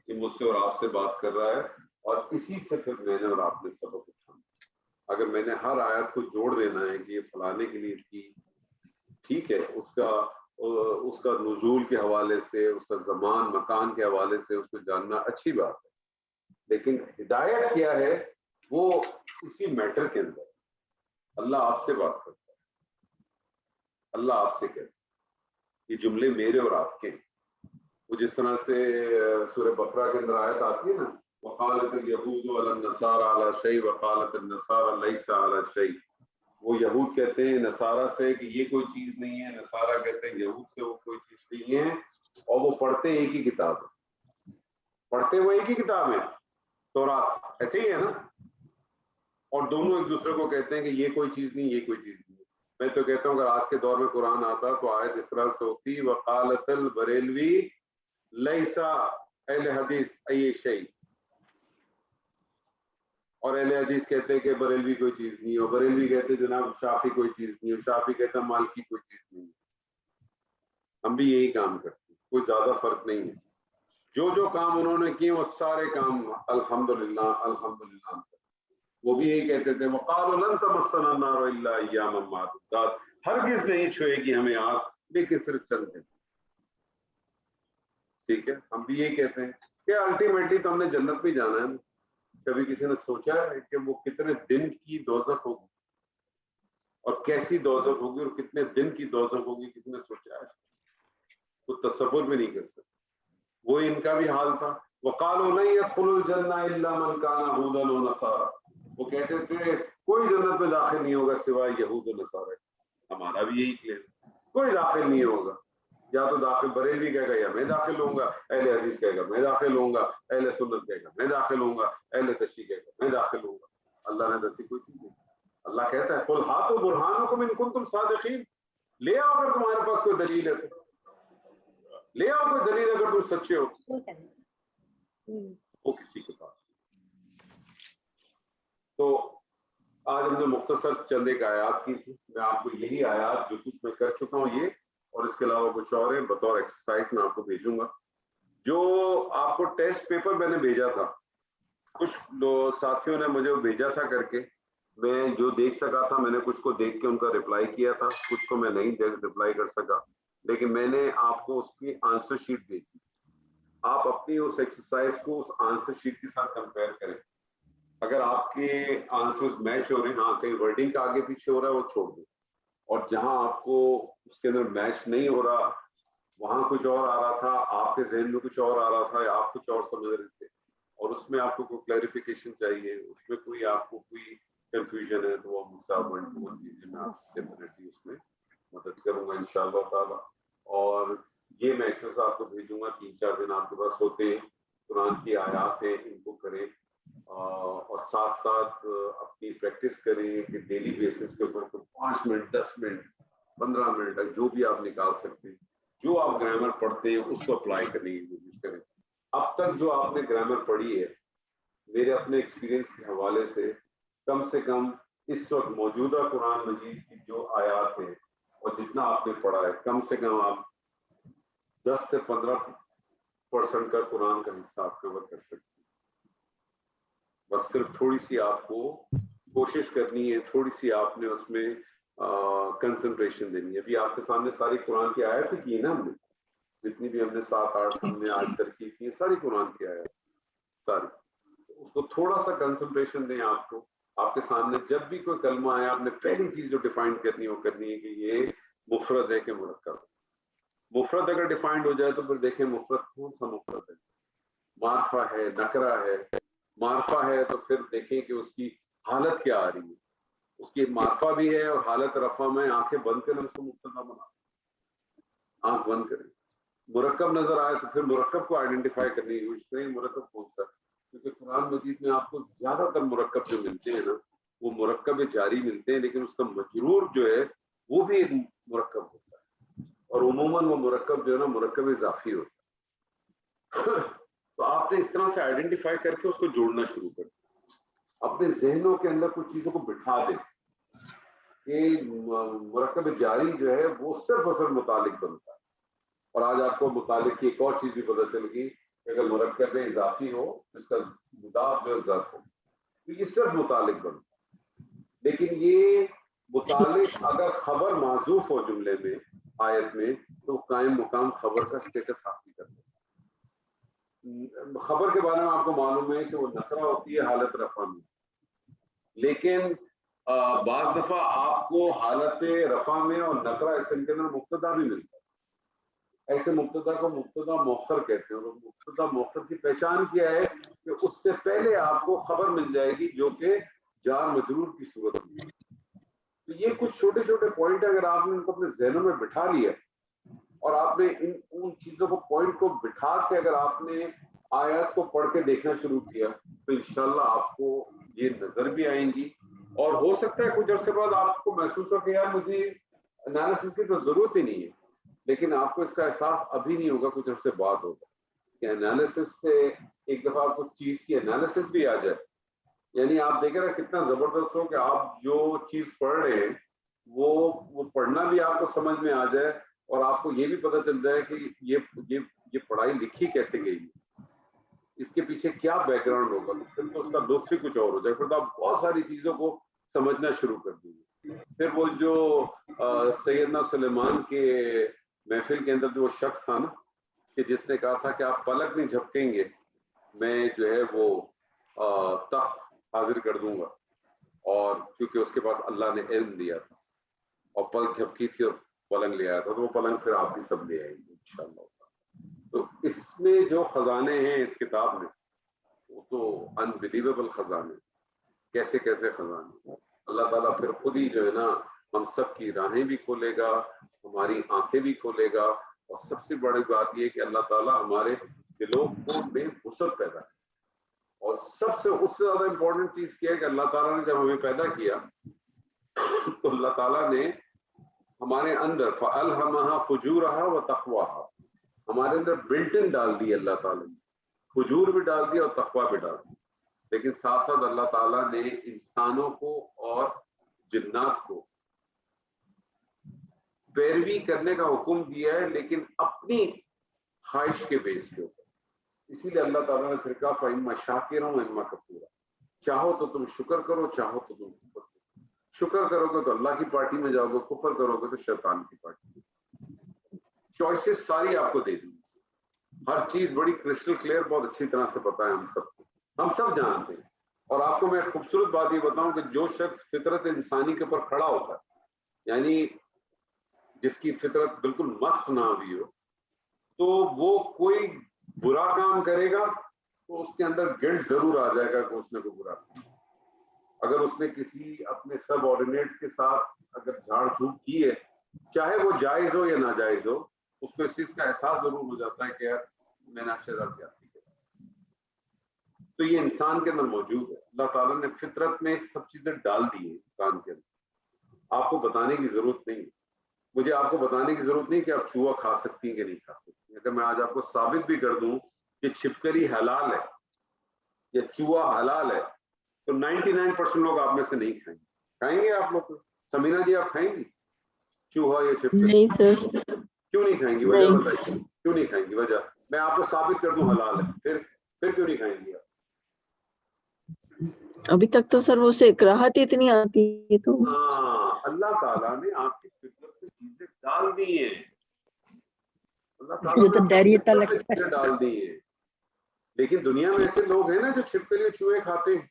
یہ مجھ سے اور آپ سے بات کر رہا ہے، اور اسی سے پھر میں نے اور آپ نے سبق اٹھانا۔ اگر میں نے ہر آیت کو جوڑ دینا ہے کہ یہ فلانے کے لیے تھی، ٹھیک ہے، اس کا نزول کے حوالے سے، اس کا زمان مکان کے حوالے سے اس کو جاننا اچھی بات ہے، لیکن ہدایت کیا ہے وہ اسی میٹر کے اندر۔ اللہ آپ سے بات کرتا ہے، اللہ آپ سے کہتا ہے، یہ جملے میرے اور آپ کے ہیں۔ وہ جس طرح سے سورہ بقرہ کے اندر آیت آتی ہے نا، وقالت الیہود علی النصارى علی شیء وقالت النصارى لیس علی شیء، وہ یہود کہتے ہیں نصارہ سے کہ یہ کوئی چیز نہیں ہے، نصارہ کہتے ہیں یہود سے وہ کوئی چیز نہیں ہے، اور وہ پڑھتے ایک ہی کتاب ہے، پڑھتے وہ ایک ہی کتاب ہے، تورات، ایسے ہی ہے نا، اور دونوں ایک دوسرے کو کہتے ہیں کہ یہ کوئی چیز نہیں، یہ کوئی چیز نہیں۔ میں تو کہتا ہوں اگر آج کے دور میں قرآن آتا تو آیت اس طرح سے ہوتی، وقالت البریلوی لیسا اہل حدیث ای شیء، اور اہل حدیث کہتے ہیں کہ بریلوی کوئی چیز نہیں ہو، بریلوی کہتے ہیں جناب شافی کوئی چیز نہیں ہو، شافی کہتا ہے مالکی کوئی چیز نہیں، ہم بھی یہی کام کرتے ہیں, کوئی زیادہ فرق نہیں ہے. جو کام انہوں نے کیے وہ سارے کام الحمدللہ الحمدللہ. وہ بھی یہی کہتے تھے وقالوا لن تمسنا النار الا ایاما معدودات, ہرگز نہیں چھوئے گی ہمیں آگ لیکن صرف چند دن. ٹھیک ہے, ہم بھی یہی کہتے ہیں کہ الٹیمیٹلی تو ہم نے جنت میں جانا ہے. کبھی کسی نے سوچا ہے کہ وہ کتنے دن کی دوزخ ہوگی اور کیسی دوزخ ہوگی اور کتنے دن کی دوزخ ہوگی؟ کسی نے سوچا ہے؟ تو تصور بھی نہیں کر سکتے. وہ ان کا بھی حال تھا. وقالوا لن يدخل الجنة الا من كان هودا ونصارى, وہ کہتے تھے کوئی جنت میں داخل نہیں ہوگا سوائے یہود و نصارہ. ہمارا بھی یہی کلیم, کوئی داخل نہیں ہوگا. یا تو داخل بریلوی کہے گا یا میں داخل ہوں گا, اہل حدیث کہے گا میں داخل ہوں گا, اہل سنت کہے گا میں داخل ہوں گا, اہل تشیع کہے گا میں داخل ہوں گا. اللہ نے ایسی کوئی چیز نہیں. اللہ کہتا ہے قل ہاتوا برہانکم ان کنتم صادقین, لے آؤ اگر تمہارے پاس کوئی دلیل ہے تو, لے آؤ کوئی دلیل اگر تم سچے ہو. وہ کسی کے پاس. تو آج ہم نے مختصر چند ایک آیات کی تھی. میں آپ کو یہی آیات جو کچھ میں کر چکا ہوں یہ اور اس کے علاوہ کچھ اور ہیں بطور ایکسرسائز میں آپ کو بھیجوں گا. جو آپ کو ٹیسٹ پیپر میں نے بھیجا تھا, کچھ ساتھیوں نے مجھے بھیجا تھا کر کے, میں جو دیکھ سکا تھا میں نے کچھ کو دیکھ کے ان کا رپلائی کیا تھا, کچھ کو میں نہیں رپلائی کر سکا, لیکن میں نے آپ کو اس کی آنسر شیٹ بھیجی. آپ اپنی اس ایکسرسائز کو اس آنسر شیٹ کے ساتھ کمپیئر کریں. اگر آپ کے آنسرز میچ ہو رہے ہیں, ہاں کہیں ورڈنگ کا آگے پیچھے ہو رہا ہے وہ چھوڑ دیں, اور جہاں آپ کو اس کے اندر میچ نہیں ہو رہا وہاں کچھ اور آ رہا تھا, آپ کے ذہن میں کچھ اور آ رہا تھا, یا آپ کچھ اور سمجھ رہے تھے اور اس میں آپ کو کوئی کلیریفیکیشن چاہیے, اس میں کوئی آپ کو کوئی کنفیوژن ہے تو وہ مجھ سے آپ 1-to-1 دیجیے, میں آپ ڈیفینیٹلی اس میں مدد کروں گا انشاءاللہ تعالیٰ. اور یہ میں ایکسرسائز آپ کو بھیجوں گا, 3-4 دن آپ کے پاس ہوتے ہیں, قرآن کی آیات ہیں ان کو کریں, اور ساتھ ساتھ اپنی پریکٹس کریں کہ ڈیلی بیسس کے اوپر 5 منٹ 10 منٹ 15 منٹ جو بھی آپ نکال سکتے ہیں, جو آپ گرامر پڑھتے ہیں اس کو اپلائی کرنے کی کوشش کریں. اب تک جو آپ نے گرامر پڑھی ہے, میرے اپنے ایکسپیرینس کے حوالے سے کم اس وقت موجودہ قرآن مجید کی جو آیات ہیں اور جتنا آپ نے پڑھا ہے, کم سے کم آپ 10 سے 15% کا قرآن کا حصہ آپ کور کر سکتے ہیں. بس صرف تھوڑی سی آپ کو کوشش کرنی ہے, تھوڑی سی آپ نے اس میں کنسنٹریشن دینی ہے. ابھی آپ کے سامنے ساری قرآن کی آیتیں کی نا ہم نے, جتنی بھی ہم نے 7-8 ہم نے آج ترکیب کی ساری قرآن کی آیت ساری, اس کو تھوڑا سا کنسنٹریشن دیں. آپ کو آپ کے سامنے جب بھی کوئی کلمہ آیا, آپ نے پہلی چیز جو ڈیفائن کرنی وہ کرنی ہے کہ یہ مفرد ہے کہ مرکب. مفرد اگر ڈیفائنڈ ہو جائے تو پھر دیکھیں مفرد کون سا مفرد ہے, معرفہ ہے نکرہ ہے. معرفہ ہے تو پھر دیکھیں کہ اس کی حالت کیا آ رہی ہے, اس کی معرفہ بھی ہے اور حالت رفع میں آنکھیں بند کریں اس کو مبتدا بنا, آنکھ بند کریں. مرکب نظر آئے تو پھر مرکب کو آئیڈینٹیفائی کرنے کی کوشش کریں مرکب کون سا, کیونکہ قرآن مجید میں آپ کو زیادہ تر مرکب جو ملتے ہیں نا وہ مرکب جاری ملتے ہیں, لیکن اس کا مجرور جو ہے وہ بھی ایک مرکب ہوتا ہے, اور عموماً وہ مرکب جو ہے نا مرکب اضافی ہوتا ہے. تو آپ نے اس طرح سے آئیڈینٹیفائی کر کے اس کو جوڑنا شروع کر دیں, اپنے ذہنوں کے اندر کچھ چیزوں کو بٹھا دیں کہ مرکب جاری جو ہے وہ صرف اور صرف متعلق بنتا ہے. اور آج آپ کو متعلق کی ایک اور چیز بھی پتہ چل گئی کہ اگر مرکب اضافی ہو جس کا مضاف جو ظرف ہو تو یہ صرف متعلق بنتا ہے, لیکن یہ متعلق اگر خبر معذوف ہو جملے میں آیت میں تو قائم مقام خبر کا اسٹیٹس حاصل کرتا ہے. خبر کے بارے میں آپ کو معلوم ہے کہ وہ نکرہ ہوتی ہے حالت رفع میں, لیکن بعض دفعہ آپ کو حالت رفع میں اور نکرہ اسم کے اندر مبتدا بھی ملتا ہے. ایسے مبتدا کو مبتدا مؤخر کہتے ہیں, اور مبتدا مؤخر کی پہچان کیا ہے کہ اس سے پہلے آپ کو خبر مل جائے گی جو کہ جار مجرور کی صورت میں. تو یہ کچھ چھوٹے چھوٹے پوائنٹ اگر آپ نے ان کو اپنے ذہنوں میں بٹھا لیا اور آپ نے ان چیزوں کو پوائنٹ کو بٹھا کے اگر آپ نے آیات کو پڑھ کے دیکھنا شروع کیا تو انشاءاللہ آپ کو یہ نظر بھی آئیں گی, اور ہو سکتا ہے کچھ عرصے بعد آپ کو محسوس ہو کہ یار مجھے انالیسس کی تو ضرورت ہی نہیں ہے, لیکن آپ کو اس کا احساس ابھی نہیں ہوگا, کچھ عرصے بعد ہوگا کہ انالیسس سے ایک دفعہ کچھ چیز کی انالیسس بھی آ جائے. یعنی آپ دیکھ رہے ہیں کتنا زبردست ہو کہ آپ جو چیز پڑھ رہے ہیں وہ پڑھنا بھی آپ کو سمجھ میں آ جائے, اور آپ کو یہ بھی پتہ چل جائے کہ یہ پڑھائی لکھی کیسے گئی ہے، اس کے پیچھے کیا بیک گراؤنڈ ہوگا، پھر تو اس کا لطف ہی کچھ اور ہو جائے، پھر تو آپ بہت ساری چیزوں کو سمجھنا شروع کر دیں گے. پھر وہ جو سیدنا سلیمان کے محفل کے اندر جو وہ شخص تھا نا کہ جس نے کہا تھا کہ آپ پلک نہیں جھپکیں گے میں جو ہے وہ تخت حاضر کر دوں گا، اور کیونکہ اس کے پاس اللہ نے علم دیا تھا اور پلک جھپکی تھی اور پلنگ لے آیا تھا، تو وہ پلنگ پھر آپ بھی سب لے آئیں گے انشاءاللہ. تو اس میں جو خزانے ہیں اس کتاب میں وہ تو انبلیویبل خزانے، کیسے کیسے خزانے. اللہ تعالیٰ پھر خود ہی جو ہے نا ہم سب کی راہیں بھی کھولے گا، ہماری آنکھیں بھی کھولے گا، اور سب سے بڑی بات یہ کہ اللہ تعالیٰ ہمارے دلوں کو بے وسعت پیدا ہے. اور سب سے اس سے زیادہ امپورٹنٹ چیز کیا ہے کہ اللہ تعالیٰ نے جب ہمیں پیدا کیا تو اللہ تعالیٰ نے ہمارے اندر فَأَلْهَمَهَا فُجُورَهَا وَتَقْوَاهَا، ہمارے اندر بلٹ ان ڈال دی اللہ تعالیٰ نے، فجور بھی ڈال دیا اور تقویٰ بھی ڈال دیا. لیکن ساتھ ساتھ اللہ تعالیٰ نے انسانوں کو اور جنات کو پیروی کرنے کا حکم دیا ہے، لیکن اپنی خواہش کے بیس کے اوپر. اسی لیے اللہ تعالیٰ نے پھر کہا فَإِمَّا شَاكِرًا وَإِمَّا كَفُورًا، چاہو تو تم شکر کرو، چاہو تو تم کفر کرو. شکر کرو گے تو اللہ کی پارٹی میں جاؤ گے، کفر کرو گے تو شیطان کی پارٹی میں. چوائسز ساری آپ کو دے دی، ہر چیز بڑی کرسٹل کلیئر، بہت اچھی طرح سے پتہ ہے ہم سب کو، ہم سب جانتے ہیں. اور آپ کو میں ایک خوبصورت بات یہ بتاؤں کہ جو شخص فطرت انسانی کے اوپر کھڑا ہوتا ہے، یعنی جس کی فطرت بالکل مست نہ ہوئی ہو، تو وہ کوئی برا کام کرے گا تو اس کے اندر گلٹ ضرور آ جائے گا کہ اس نے کوئی برا کام. اگر اس نے کسی اپنے سب آرڈینیٹس کے ساتھ اگر جھاڑ جھوٹ کی ہے، چاہے وہ جائز ہو یا ناجائز ہو، اس کو اس چیز کا احساس ضرور ہو جاتا ہے کہ یار میں نے شہزاد زیادتی کی. تو یہ انسان کے اندر موجود ہے. اللہ تعالیٰ نے فطرت میں سب چیزیں ڈال دی ہیں انسان کے اندر. آپ کو بتانے کی ضرورت نہیں، مجھے آپ کو بتانے کی ضرورت نہیں کہ آپ چوہا کھا سکتی ہیں کہ نہیں کھا سکتی. اگر میں آج آپ کو ثابت بھی کر دوں کہ چھپکلی حلال ہے یا چوہا حلال ہے تو 99% لوگ آپ میں سے نہیں کھائیں گے. کھائیں گے آپ لوگ؟ سمینا جی آپ کھائیں گی چوہا یا چھپکلی؟ نہیں سر. کیوں نہیں کھائیں گی؟ وجہ بتائیے کیوں نہیں کھائیں گی. وجہ میں آپ کو ثابت کر دوں حلال ہے، پھر کیوں نہیں کھائیں گی آپ؟ ابھی تک تو سر وہ سے اکراہت اتنی آتی ہے. تو اللہ تعالیٰ نے آپ کی فطرت میں چیزیں ڈال دی ہیں، اللہ جو تعالیٰ تو نے دریتا فطرت میں لگتا ہے. چیزیں ڈال دی ہیں. لیکن دنیا میں ایسے لوگ ہیں نا جو چھپکلی چوہے کھاتے ہیں.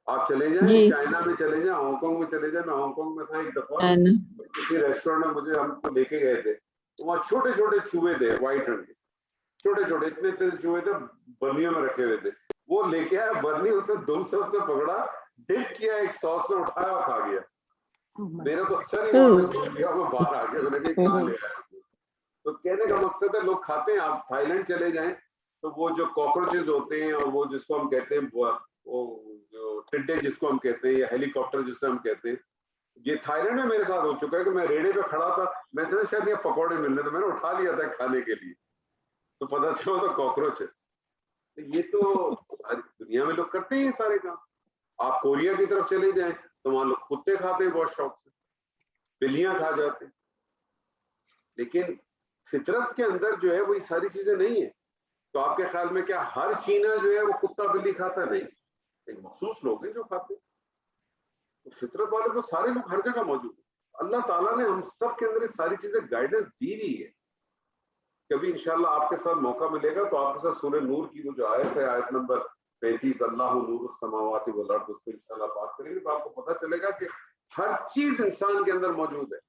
آپ چلے جائیں جی چائنا میں چلے جائیں، ہانگ کانگ میں چلے جائیں. میں ہانگ کانگ میں تھا ایک دفعہ، کسی ریسٹورینٹ میں مجھے ہم کو لے کے گئے تھے، وہاں چھوٹے چھوٹے چوہے تھے وائٹ رنگ کے، چھوٹے چھوٹے اتنے چوہے تھے، برنیوں میں رکھے ہوئے تھے. وہ لے کے آیا برنی، اس نے دم سے اس نے پکڑا، ڈپ کیا ایک ساس میں، اٹھایا اور کھا گیا. میرا تو سر ہی وہاں سے ٹوٹ گیا، میں باہر آ گیا. میں نے کہا کہاں لے آیا. تو کہنے کا مقصد ہے لوگ کھاتے ہیں. آپ تھائی لینڈ چلے جائیں تو وہ جو کاکروچز ہوتے ہیں اور وہ جس کو ہم کہتے ہیں وہ جو ٹڈے جس کو ہم کہتے ہیں یا ہیلی کاپٹر جسے ہم کہتے ہیں، یہ تھائی لینڈ میں میرے ساتھ ہو چکا ہے کہ میں ریڑے پہ کھڑا تھا، میں سمجھا شاید یہ پکوڑے مل رہے تو میں نے اٹھا لیا تھا کھانے کے لیے، تو پتہ چلا تو کاکروچ ہے. یہ تو دنیا میں لوگ کرتے ہیں یہ سارے کام. آپ کوریا کی طرف چلے جائیں تو وہاں لوگ کتے کھاتے ہیں بہت شوق سے، بلیاں کھا جاتے ہیں. لیکن فطرت کے اندر جو ہے وہ یہ ساری چیزیں نہیں ہیں. تو آپ کے خیال میں کیا ہر چینا جو ہے وہ کتا بلی کھاتا ہے؟ نہیں، ایک مخصوص لوگ ہیں جو کھاتے ہیں. تو فطرت والے تو سارے لوگ ہر جگہ موجود ہیں. اللہ تعالیٰ نے ہم سب کے اندر یہ ساری چیزیں گائیڈنس دی ہوئی ہے. کبھی انشاءاللہ آپ کے ساتھ موقع ملے گا تو آپ کے ساتھ سورہ نور کی وہ جو آیت ہے، آیت نمبر 35، اللہ نور السماوات والارض، اس پہ انشاءاللہ بات کریں گے تو آپ کو پتہ چلے گا کہ ہر چیز انسان کے اندر موجود ہے.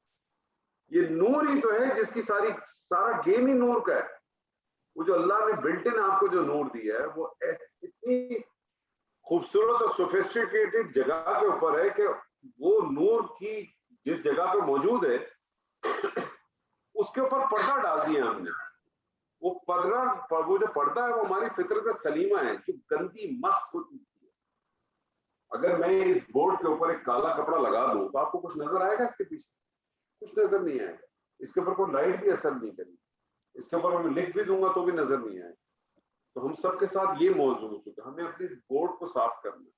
یہ نور ہی تو ہے جس کی سارا گیم ہی نور کا ہے. وہ جو اللہ نے بلٹ ان آپ کو جو نور دیا ہے وہ اتنی خوبصورت اور سوفسٹیکیٹڈ جگہ کے اوپر ہے کہ وہ نور کی جس جگہ پہ موجود ہے اس کے اوپر پردہ ڈال دیا ہم نے. وہ وہ جو پردہ ہے وہ ہماری فطرت سلیمہ ہے جو گندی مست ہوتی ہے. اگر میں اس بورڈ کے اوپر ایک کالا کپڑا لگا دوں تو آپ کو کچھ نظر آئے گا؟ اس کے پیچھے کچھ نظر نہیں آئے گا. اس کے اوپر کوئی لائٹ بھی اثر نہیں کرے گی. اس کے اوپر میں لکھ بھی دوں گا تو بھی نظر نہیں آئے. تو ہم سب کے ساتھ یہ موضوع ہو چکا. ہمیں اپنے اس بورڈ کو صاف کرنا،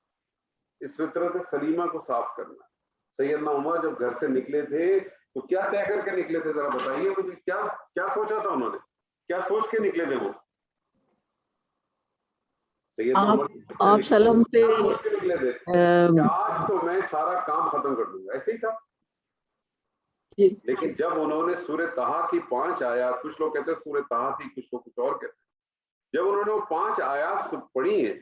اس فطرت سلیمہ کو صاف کرنا. سیدنا عمر جب گھر سے نکلے تھے تو کیا طے کر کے نکلے تھے ذرا بتائیے مجھے, کیا سوچا تھا انہوں نے, کیا سوچ کے نکلے تھے وہ؟ آپ سلم پہ نکلے تھے کہ آج تو میں سارا کام ختم کر دوں گا, ایسے ہی تھا. لیکن جب انہوں نے سورہ طٰہٰ کی 5 آیات, کچھ لوگ کہتے ہیں سورہ طٰہٰ تھی, کچھ لوگ کچھ اور کہتے ہیں, جب انہوں نے وہ 5 آیات پڑھی ہیں